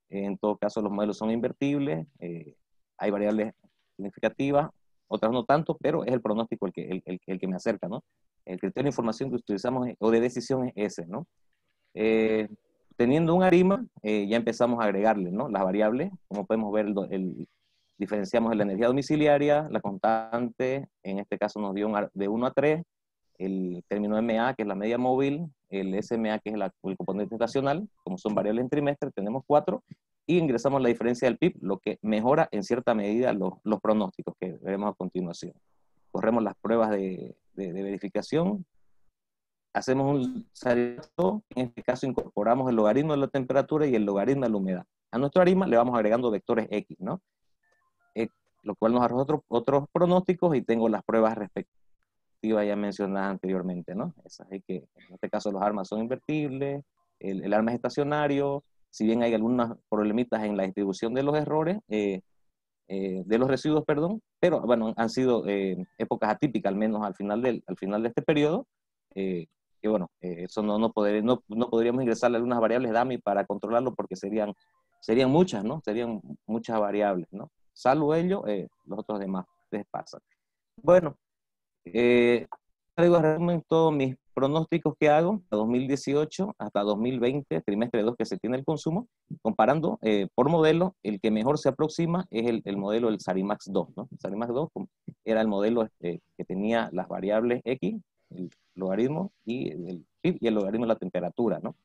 En todo caso, los modelos son invertibles, hay variables significativas, otras no tanto, pero es el pronóstico el que me acerca, ¿no? El criterio de información que utilizamos o de decisión es ese, ¿no? Teniendo un ARIMA, ya empezamos a agregarle, ¿no? Las variables, como podemos ver, diferenciamos la energía domiciliaria, la constante, en este caso nos dio de 1 a 3, el término MA, que es la media móvil, el SMA, que es el componente estacional, como son variables en trimestre, tenemos 4, y ingresamos la diferencia del PIB, lo que mejora en cierta medida los pronósticos que veremos a continuación. Corremos las pruebas de verificación, hacemos un salto, en este caso incorporamos el logaritmo de la temperatura y el logaritmo de la humedad. A nuestro aritma le vamos agregando vectores X, ¿no? Lo cual nos arroja otros pronósticos y tengo las pruebas respectivas ya mencionadas anteriormente, ¿no? Esas hay que, en este caso los armas son invertibles, el arma es estacionario, si bien hay algunos problemitas en la distribución de los errores, de los residuos, perdón, pero bueno, han sido épocas atípicas, al menos al final de este periodo, que bueno, eso no podríamos ingresarle algunas variables DAMI para controlarlo porque serían muchas, ¿no? Serían muchas variables, ¿no? Salvo ello, los otros demás les pasan. Bueno, traigo a resumen todos mis pronósticos que hago de 2018 hasta 2020, trimestre 2 que se tiene el consumo, comparando por modelo, el que mejor se aproxima es el modelo del SARIMAX 2, ¿no? El SARIMAX 2 era el modelo que tenía las variables X, el logaritmo y el PIB y el logaritmo de la temperatura, ¿no?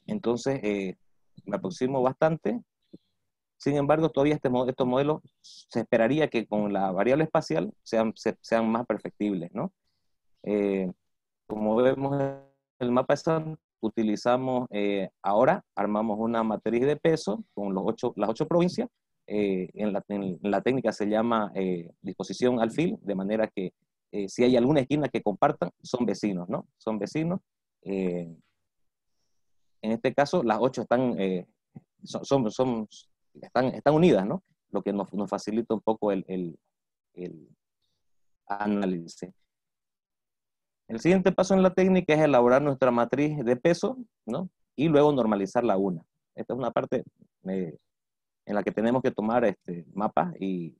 Entonces, me aproximo bastante. Sin embargo, todavía estos modelos se esperaría que con la variable espacial sean más perfectibles, ¿no? Como vemos en el mapa de utilizamos ahora, armamos una matriz de peso con las 8 provincias. En la técnica se llama disposición al fil, de manera que si hay alguna esquina que compartan, son vecinos, ¿no? Son vecinos. En este caso, las 8 están unidas, ¿no? Lo que nos facilita un poco el análisis. El siguiente paso en la técnica es elaborar nuestra matriz de peso, ¿no? Y luego normalizarla a una. Esta es una parte en la que tenemos que tomar mapas y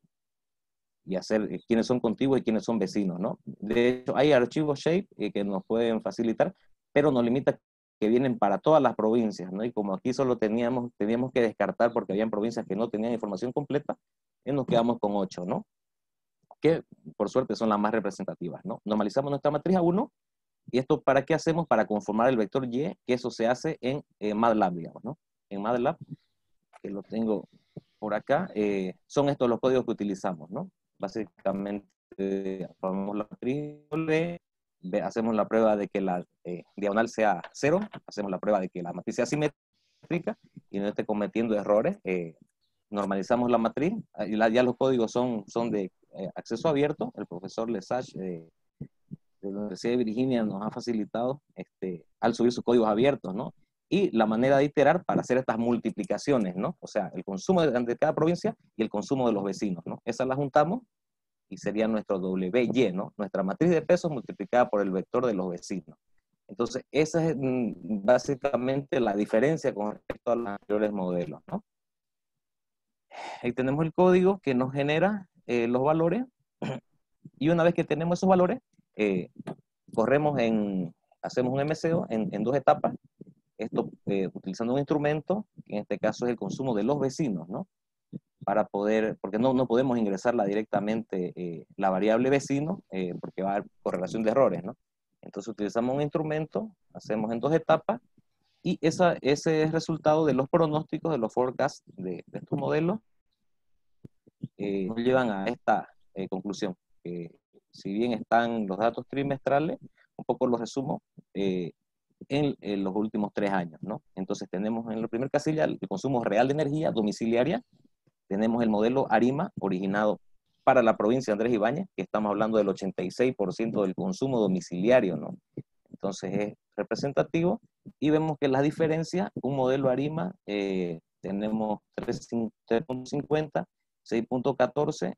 hacer quiénes son contiguos y quiénes son vecinos, ¿no? De hecho, hay archivos shape que nos pueden facilitar, pero nos limita que vienen para todas las provincias, ¿no? Y como aquí solo teníamos que descartar porque habían provincias que no tenían información completa, y nos quedamos con 8, ¿no? Que por suerte son las más representativas, ¿no? Normalizamos nuestra matriz a 1, y esto ¿para qué hacemos? Para conformar el vector Y, que eso se hace en MATLAB, digamos, ¿no? En MATLAB, que lo tengo por acá, son estos los códigos que utilizamos, ¿no? Básicamente, formamos la matriz, hacemos la prueba de que la diagonal sea 0, hacemos la prueba de que la matriz sea simétrica y no esté cometiendo errores, normalizamos la matriz, y ya los códigos son de acceso abierto. El profesor Lesage de la Universidad de Virginia nos ha facilitado al subir sus códigos abiertos, ¿no? Y la manera de iterar para hacer estas multiplicaciones, ¿no? O sea, el consumo de cada provincia y el consumo de los vecinos, ¿no? Esas las juntamos y sería nuestro WY, ¿no? Nuestra matriz de pesos multiplicada por el vector de los vecinos. Entonces, esa es básicamente la diferencia con respecto a los anteriores modelos, ¿no? Ahí tenemos el código que nos genera los valores, y una vez que tenemos esos valores, hacemos un MCO en 2 etapas, esto utilizando un instrumento, que en este caso es el consumo de los vecinos, ¿no? Para poder, porque no podemos ingresarla directamente la variable vecino, porque va a haber correlación de errores, ¿no? Entonces utilizamos un instrumento, hacemos en 2 etapas, y ese es el resultado de los pronósticos, de los forecasts de estos modelos, nos llevan a esta conclusión, que si bien están los datos trimestrales, un poco los resumo, en los últimos 3 años, ¿no? Entonces tenemos en la primera casilla el consumo real de energía domiciliaria, tenemos el modelo ARIMA originado para la provincia de Andrés Ibáñez, que estamos hablando del 86% del consumo domiciliario, ¿no? Entonces es representativo, y vemos que las diferencias, un modelo ARIMA, tenemos 3.50, 6.14,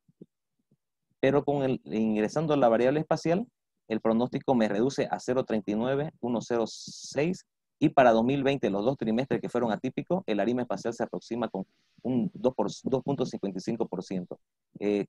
pero ingresando a la variable espacial, el pronóstico me reduce a 0.39, 1.06, y para 2020, los 2 trimestres que fueron atípicos, el ARIMA espacial se aproxima con un 2.55%.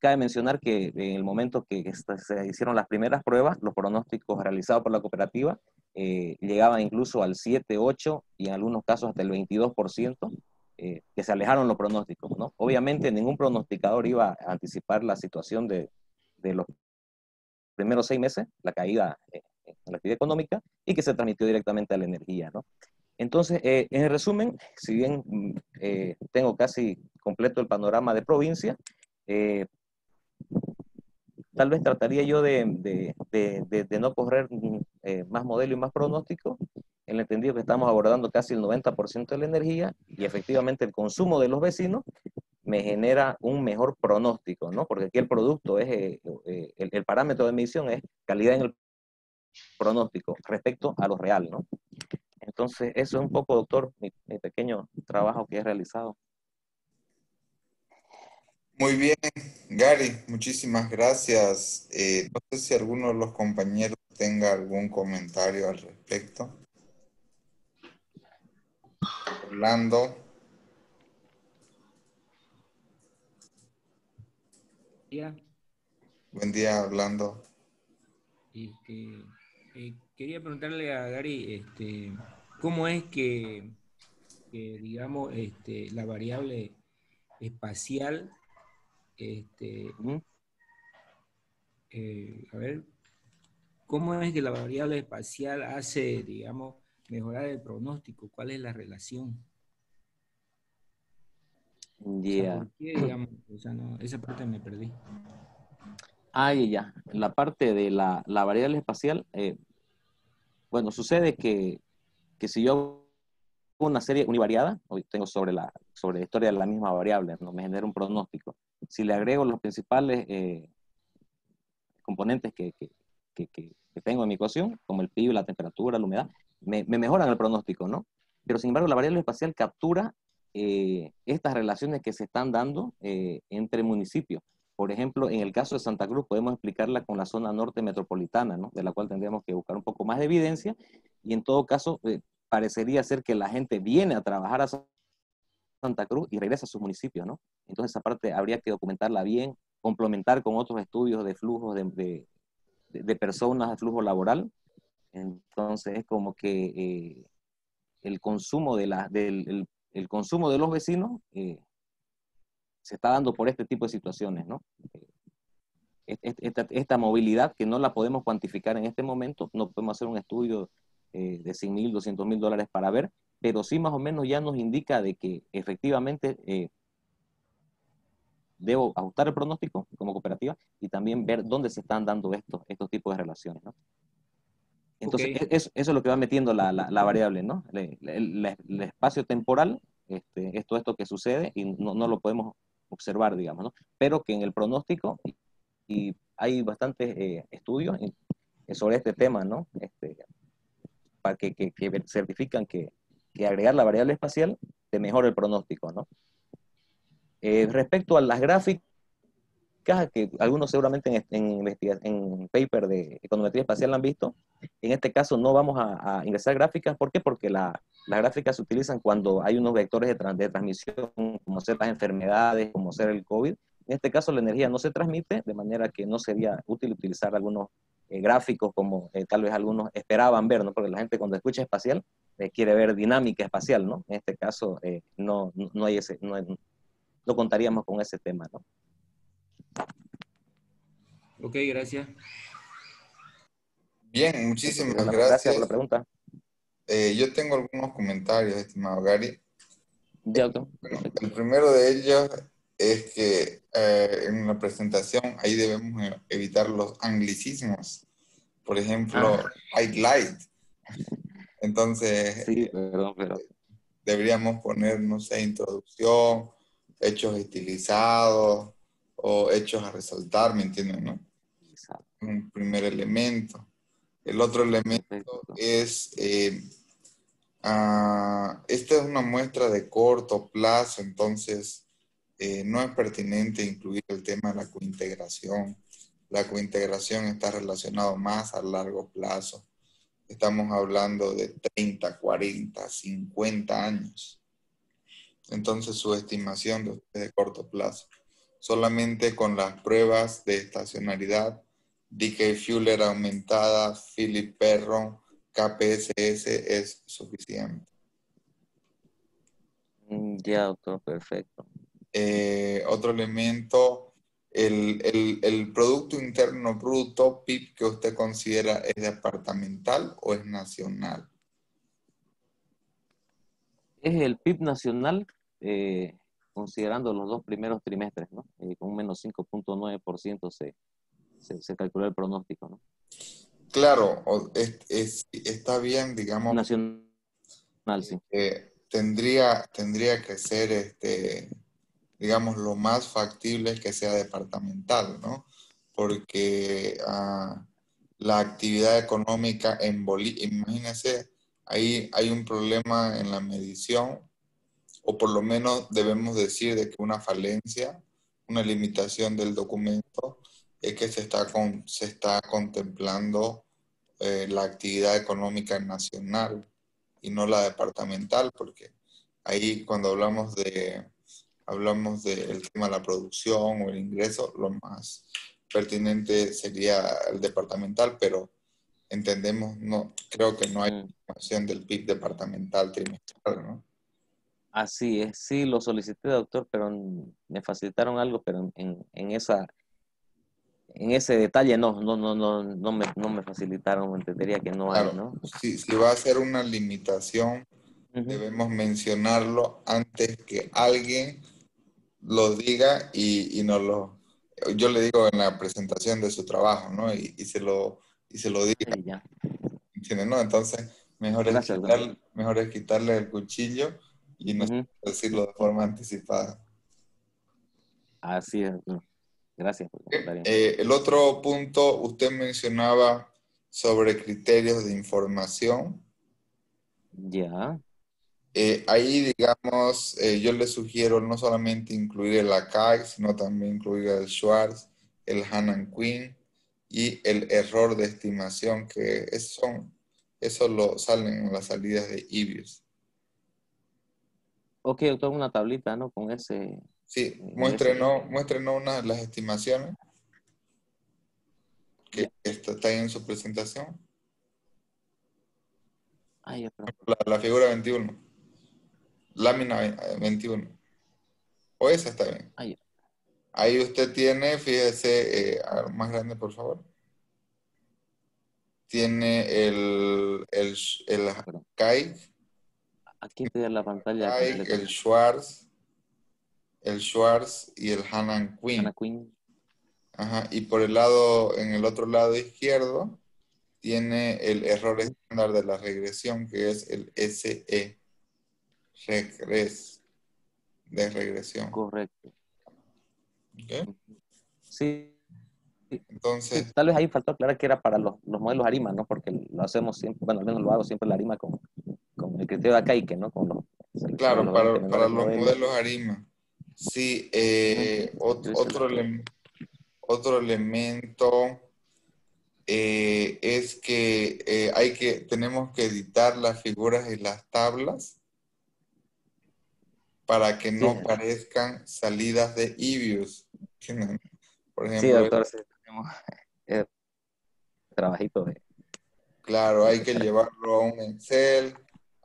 Cabe mencionar que en el momento que se hicieron las primeras pruebas, los pronósticos realizados por la cooperativa llegaban incluso al 7, 8 y en algunos casos hasta el 22%, que se alejaron los pronósticos, ¿no? Obviamente ningún pronosticador iba a anticipar la situación de los primeros 6 meses, la caída en la actividad económica, y que se transmitió directamente a la energía, ¿no? Entonces, en resumen, si bien tengo casi completo el panorama de provincia, eh, tal vez trataría yo de no correr más modelo y más pronóstico, en el entendido que estamos abordando casi el 90% de la energía y efectivamente el consumo de los vecinos me genera un mejor pronóstico, ¿no? Porque aquí el producto es, el parámetro de medición es calidad en el pronóstico respecto a lo real, ¿no? Entonces, eso es un poco, doctor, mi pequeño trabajo que he realizado. Muy bien, Gary, muchísimas gracias. No sé si alguno de los compañeros tenga algún comentario al respecto. Orlando. Ya, Buen día, Orlando. este, quería preguntarle a Gary, ¿cómo es digamos, la variable espacial, Ujú. a ver, cómo es que la variable espacial hace, digamos, mejorar el pronóstico? ¿Cuál es la relación? O sea, Yeah. ¿por qué, digamos? O sea, no, esa parte me perdí. Ah, ya. La parte de la variable espacial, bueno, sucede que si yo hago una serie univariada, hoy tengo sobre la historia de la misma variable, ¿no? Me genera un pronóstico. Si le agrego los principales componentes que tengo en mi ecuación, como el PIB, la temperatura, la humedad, me mejoran el pronóstico, ¿no? Pero sin embargo, la variable espacial captura estas relaciones que se están dando entre municipios. Por ejemplo, en el caso de Santa Cruz podemos explicarla con la zona norte metropolitana, ¿no? De la cual tendríamos que buscar un poco más de evidencia y en todo caso parecería ser que la gente viene a trabajar a Santa Cruz y regresa a sus municipios, ¿no? Entonces esa parte habría que documentarla bien, complementar con otros estudios de flujos de personas, de flujo laboral. Entonces es como que el consumo el consumo de los vecinos se está dando por este tipo de situaciones, ¿no? Esta movilidad que no la podemos cuantificar en este momento, no podemos hacer un estudio de 100.000, 200.000 dólares para ver, pero sí más o menos ya nos indica de que efectivamente debo ajustar el pronóstico como cooperativa y también ver dónde se están dando estos tipos de relaciones, ¿no? Ok, Entonces, eso es lo que va metiendo la variable, ¿no? El espacio temporal, esto que sucede y no lo podemos observar, digamos, ¿no? Pero que en el pronóstico, y hay bastantes estudios sobre este tema, ¿no? Para que certifican que agregar la variable espacial te mejora el pronóstico, ¿no? Respecto a las gráficas, que algunos seguramente en paper de econometría espacial la han visto. En este caso no vamos a ingresar gráficas. ¿Por qué? Porque las gráficas se utilizan cuando hay unos vectores de transmisión, como ser las enfermedades, como ser el COVID. En este caso la energía no se transmite, de manera que no sería útil utilizar algunos gráficos como tal vez algunos esperaban ver, ¿no? Porque la gente cuando escucha espacial quiere ver dinámica espacial, ¿no? En este caso no hay no contaríamos con ese tema, ¿no? ok, gracias. Bien, Eso muchísimas sería gracias por la gracias. pregunta. Yo tengo algunos comentarios, estimado Gary. Ya, doctor. Bueno, Perfecto. el primero de ellos es que en la presentación ahí debemos evitar los anglicismos. Por ejemplo, Ah, highlight. Entonces, sí, perdón, pero deberíamos poner, no sé, introducción, hechos estilizados o hechos a resaltar, ¿me entienden, no? Un primer elemento. El otro elemento perfecto. es, esta es una muestra de corto plazo, entonces no es pertinente incluir el tema de la cointegración. La cointegración está relacionado más a largo plazo. Estamos hablando de 30, 40, 50 años. Entonces su estimación de usted de corto plazo. Solamente con las pruebas de estacionalidad, DK Fuller aumentada, Philip Perron, KPSS es suficiente. Ya, doctor, perfecto. Otro elemento, el Producto Interno Bruto, PIB, que usted considera es departamental o es nacional. es el PIB nacional, considerando los 2 primeros trimestres, ¿no? Con un menos 5,9% se calculó el pronóstico, ¿no? Claro, está bien, digamos, Nacional, sí. tendría que ser, digamos, lo más factible es que sea departamental, ¿no? Porque la actividad económica en Bolivia, imagínense, ahí hay un problema en la medición, o por lo menos debemos decir de que una falencia, una limitación del documento, es que se está contemplando la actividad económica nacional y no la departamental, porque ahí cuando hablamos del tema de la producción o el ingreso, lo más pertinente sería el departamental, pero entendemos, no, creo que no hay información del PIB departamental trimestral, ¿no? Así es, sí, lo solicité, doctor, pero me facilitaron algo, pero en ese detalle no me facilitaron, entendería que no hay, Claro, ¿no? si va a ser una limitación, debemos mencionarlo antes que alguien lo diga y no lo... Yo le digo en la presentación de su trabajo, ¿no? Y se lo diga, Sí, ya. ¿entiendes? ¿No? Entonces, Gracias, doctor. mejor es quitarle el cuchillo y no decirlo de forma anticipada. Así es, doctor. Gracias por el comentario. El otro punto, usted mencionaba sobre criterios de información. Ya, Ahí, digamos, yo le sugiero no solamente incluir el ACAI, sino también incluir el Schwartz, el Hannan Quinn y el error de estimación, que eso lo salen en las salidas de IBIOS. ok, doctor, una tablita, ¿no? Con ese... Sí, ese. muéstrenos una de las estimaciones que Ya. está ahí en su presentación. Ay, ya, perdón. La figura 21, lámina 21. O esa está bien. Ay, ya. Ahí usted tiene, fíjese, más grande por favor. Tiene el Perdón. Kaik, Aquí estoy en la pantalla completa. el Schwartz y el Hannan Quinn. Ana Queen. Ajá, y por en el otro lado izquierdo, tiene el error estándar de la regresión, que es el SE, de regresión. Correcto. ¿Ok? Sí, sí, Entonces, tal vez ahí faltó aclarar que era para los modelos ARIMA, ¿no? Porque lo hacemos siempre, bueno, al menos lo hago siempre la ARIMA con el criterio de Akaique, ¿no? Con los seleccionamos claro, los 20 para menores los modelos. modelos ARIMA. Sí, otro elemento es que tenemos que editar las figuras y las tablas para que Sí, no parezcan salidas de IBIOS. Por sí, ejemplo, doctor, sí, tenemos trabajito claro, de hay que empezar. llevarlo a un Excel,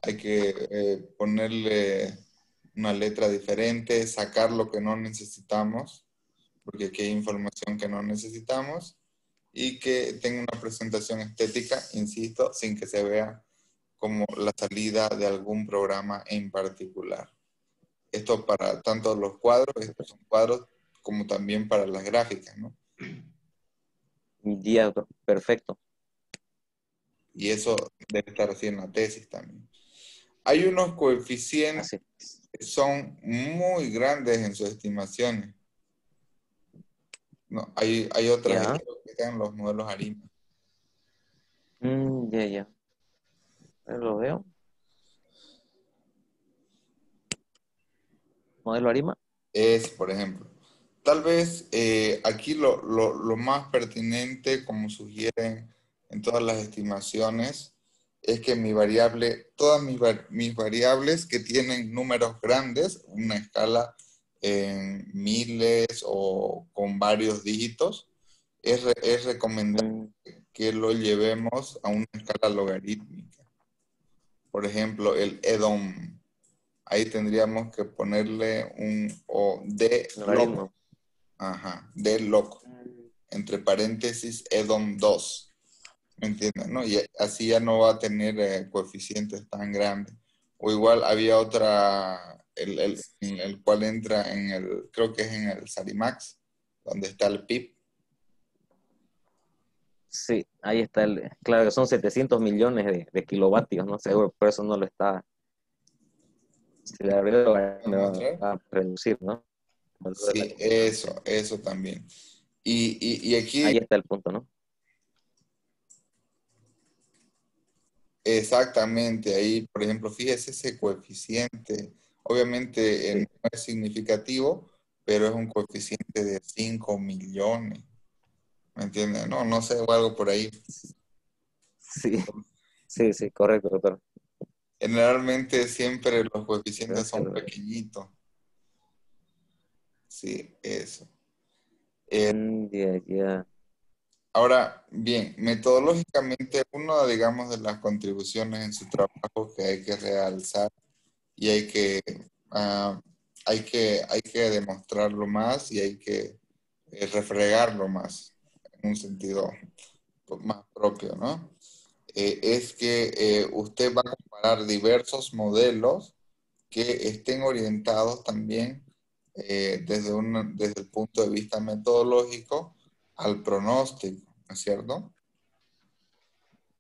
hay que ponerle una letra diferente, sacar lo que no necesitamos, porque aquí hay información que no necesitamos, y que tenga una presentación estética, insisto, sin que se vea como la salida de algún programa en particular. Esto para tanto los cuadros, estos son cuadros, como también para las gráficas, ¿no? Ya, doctor, perfecto. Y eso debe estar así en la tesis también. Hay unos coeficientes Así. que son muy grandes en sus estimaciones. No, hay otras ahí Ya. que están en los modelos ARIMA. Ya, ya. Lo veo. Modelo ARIMA. Es, por ejemplo, tal vez aquí lo más pertinente, como sugieren en todas las estimaciones, es que todas mis variables que tienen números grandes, una escala en miles o con varios dígitos, es recomendable que lo llevemos a una escala logarítmica. Por ejemplo, el EDOM. Ahí tendríamos que ponerle D log. Logaritmo. Ajá, D log. Entre paréntesis, EDOM 2. ¿Me entiendes? ¿No? Y así ya no va a tener coeficientes tan grandes. O igual había otra, el cual entra en el, creo que es en el Sarimax, donde está el PIB. Sí, ahí está claro que son 700 millones de kilovatios, ¿no? Seguro, por eso no lo está, si le abrió me ¿Puedo mostrar? va a reducir, ¿no? El valor de la Sí, competencia. eso también. Y aquí, Ahí está el punto, ¿no? exactamente, ahí, por ejemplo, fíjese ese coeficiente. Obviamente Sí, no es significativo, pero es un coeficiente de 5 millones. ¿Me entiendes? No, no sé, o algo por ahí. sí, sí, sí, correcto, doctor. Generalmente siempre los Creo coeficientes que son pequeñitos. Sí, eso. Eh, Ya, ya. Ahora, bien, metodológicamente, una, digamos, de las contribuciones en su trabajo que hay que realzar y ah, hay que demostrarlo más y hay que refregarlo más, en un sentido más propio, ¿no? Es que usted va a comparar diversos modelos que estén orientados también desde el punto de vista metodológico al pronóstico, ¿no es cierto?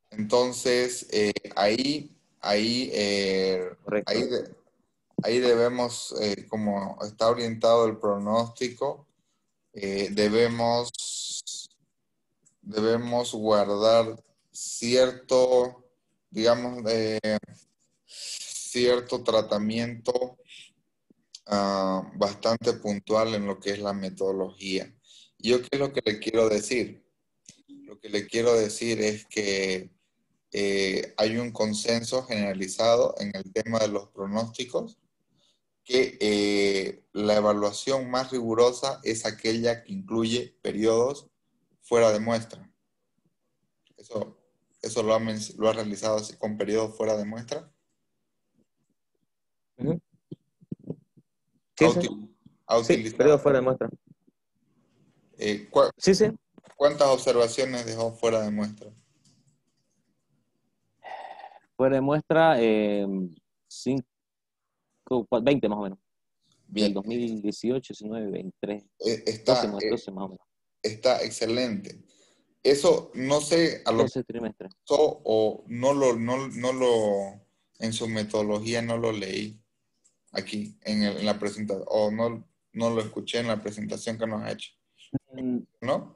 Entonces, ahí, Correcto. ahí debemos, como está orientado el pronóstico, debemos guardar cierto, digamos, cierto tratamiento bastante puntual en lo que es la metodología. ¿Yo qué es lo que le quiero decir? Lo que le quiero decir es que hay un consenso generalizado en el tema de los pronósticos, que la evaluación más rigurosa es aquella que incluye periodos fuera de muestra. Eso, eso lo ha realizado así, con periodos fuera de muestra. Ujú. Ha, Sí, sí, ha sí, periodo utilizado. fuera de muestra. eh, Sí, sí, ¿Cuántas observaciones dejó fuera de muestra? fuera de muestra 5, 20 más o menos. Del Bien, 2018, 19, 23, 12, está, 12 más o menos. está excelente. Eso no sé, a lo 12 trimestres. o en su metodología no lo leí aquí en la presentación, o no lo escuché en la presentación que nos ha hecho, Mm, ¿no?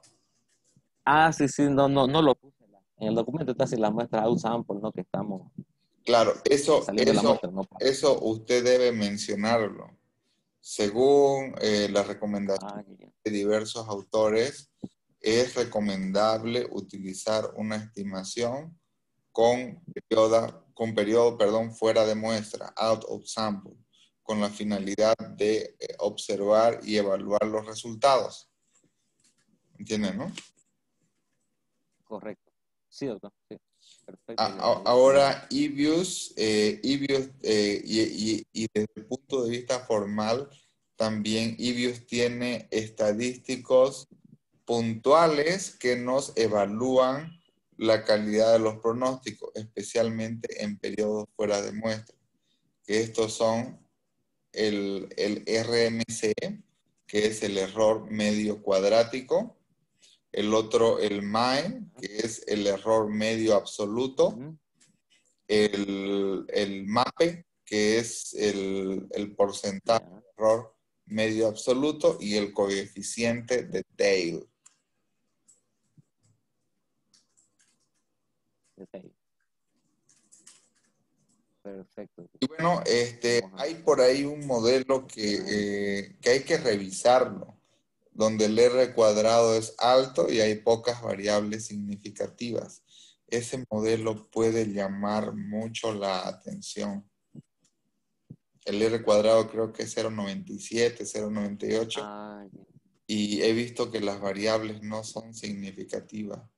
sí, sí, no lo puse. En el documento está así la muestra out sample, ¿no? Que estamos Claro, saliendo de la muestra, ¿no? eso usted debe mencionarlo. Según la recomendación Ya. de diversos autores, es recomendable utilizar una estimación con periodo, perdón, fuera de muestra, out of sample, con la finalidad de observar y evaluar los resultados. ¿Entienden, no? Correcto. Sí, doctor. Sí. Perfecto. Le entiendo. Ahora, eViews y desde el punto de vista formal, también eViews tiene estadísticos puntuales que nos evalúan la calidad de los pronósticos, especialmente en periodos fuera de muestra. Que estos son el RMC, que es el error medio cuadrático, el otro, el MAE, que es el error medio absoluto, Ujú. el MAPE, que es el porcentaje Ya. de error medio absoluto, y el coeficiente de Tail. Ok. Perfecto. Y bueno, Vamos a hay por ahí un modelo ver. que hay que revisarlo, donde el R cuadrado es alto y hay pocas variables significativas. Ese modelo puede llamar mucho la atención. El R cuadrado creo que es 0,97, 0,98, Ya. y he visto que las variables no son significativas.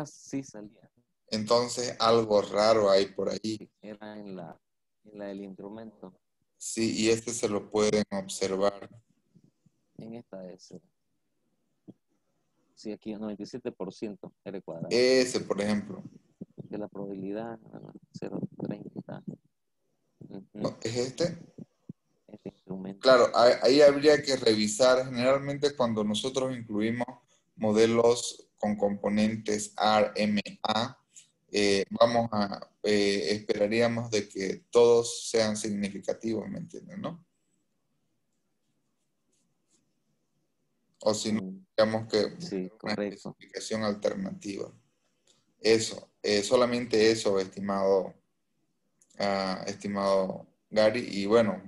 Sí salía. Entonces, algo raro hay por ahí. Sí, era en la del instrumento. Sí, y este se lo pueden observar. En esta es. Sí, aquí es 97% R cuadrado. Ese, por ejemplo. De la probabilidad, 0,30. ¿No? ¿Es este? Este instrumento. Claro, ahí habría que revisar. Generalmente cuando nosotros incluimos modelos con componentes AR, MA, esperaríamos de que todos sean significativos, ¿me entienden, no? O si no, digamos que Sí, una correcto. especificación alternativa. Eso, solamente eso, estimado Gary. Y bueno,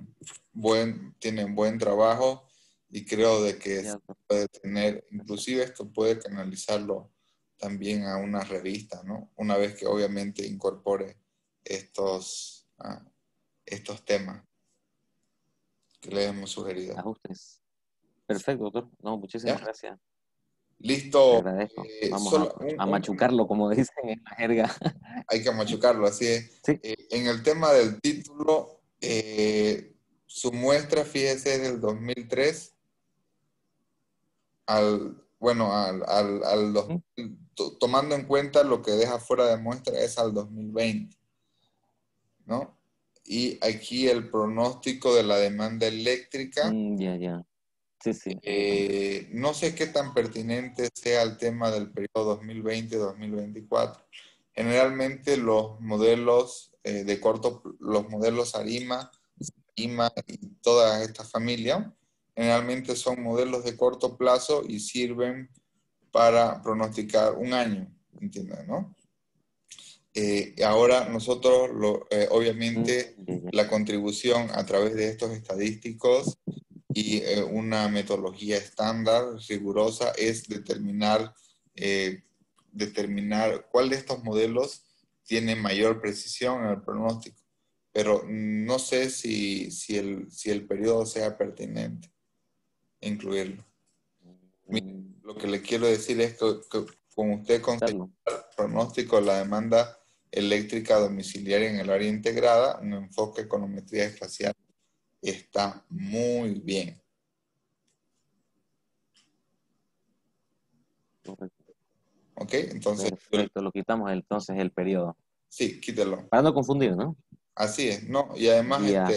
tienen buen trabajo y creo de que Ya, se puede tener, inclusive esto puede canalizarlo también a una revista, ¿no? Una vez que obviamente incorpore estos temas que le hemos sugerido. ajustes. Perfecto, doctor. No, muchísimas ¿Ya? gracias. Le Listo. agradezco. Vamos Solo a machucarlo, como dicen en la jerga. hay que machucarlo, así es. Sí. En el tema del título, su muestra, fíjese, es del 2003 al 2000, tomando en cuenta lo que deja fuera de muestra es al 2020, ¿no? Y aquí el pronóstico de la demanda eléctrica, Ya. Sí, sí. no sé qué tan pertinente sea el tema del periodo 2020-2024. Generalmente los modelos los modelos ARIMA y toda esta familia, generalmente son modelos de corto plazo y sirven para pronosticar un año, ¿entiendes, no? Ahora nosotros, obviamente, Ya. la contribución a través de estos estadísticos y una metodología estándar, rigurosa, es determinar cuál de estos modelos tiene mayor precisión en el pronóstico. Pero no sé si el periodo sea pertinente incluirlo. Lo que le quiero decir es que con usted considera el pronóstico de la demanda eléctrica domiciliaria en el área integrada, un enfoque de econometría espacial está muy bien. Correcto. ¿Ok? Entonces, Perfecto, lo quitamos entonces el periodo. sí, quítelo. Para no confundir, ¿no? Así es, ¿no? Y además, Ya.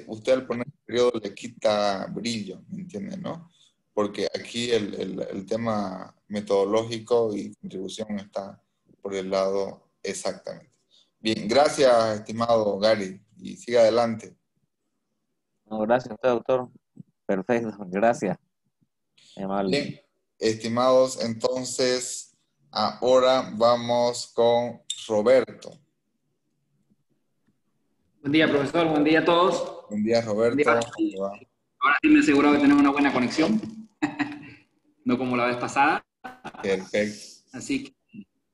usted al poner el periodo le quita brillo, ¿me entiende, no? Porque aquí el tema metodológico y contribución está por el lado exactamente. Bien, gracias, estimado Gary, y siga adelante. No, gracias a usted, doctor. Perfecto, gracias. Amable. Bien, estimados, entonces, ahora vamos con Roberto. Buen día, profesor. Buen día a todos. Buen día, Buen día. Roberto. ¿Cómo te va? Ahora sí me he asegurado de tener una buena conexión, no como la vez pasada. Perfecto. Así que,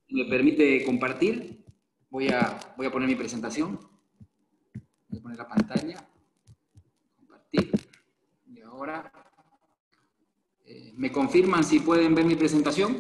si me permite compartir, voy a poner mi presentación. Voy a poner la pantalla. Compartir. Y ahora, ¿me confirman si pueden ver mi presentación?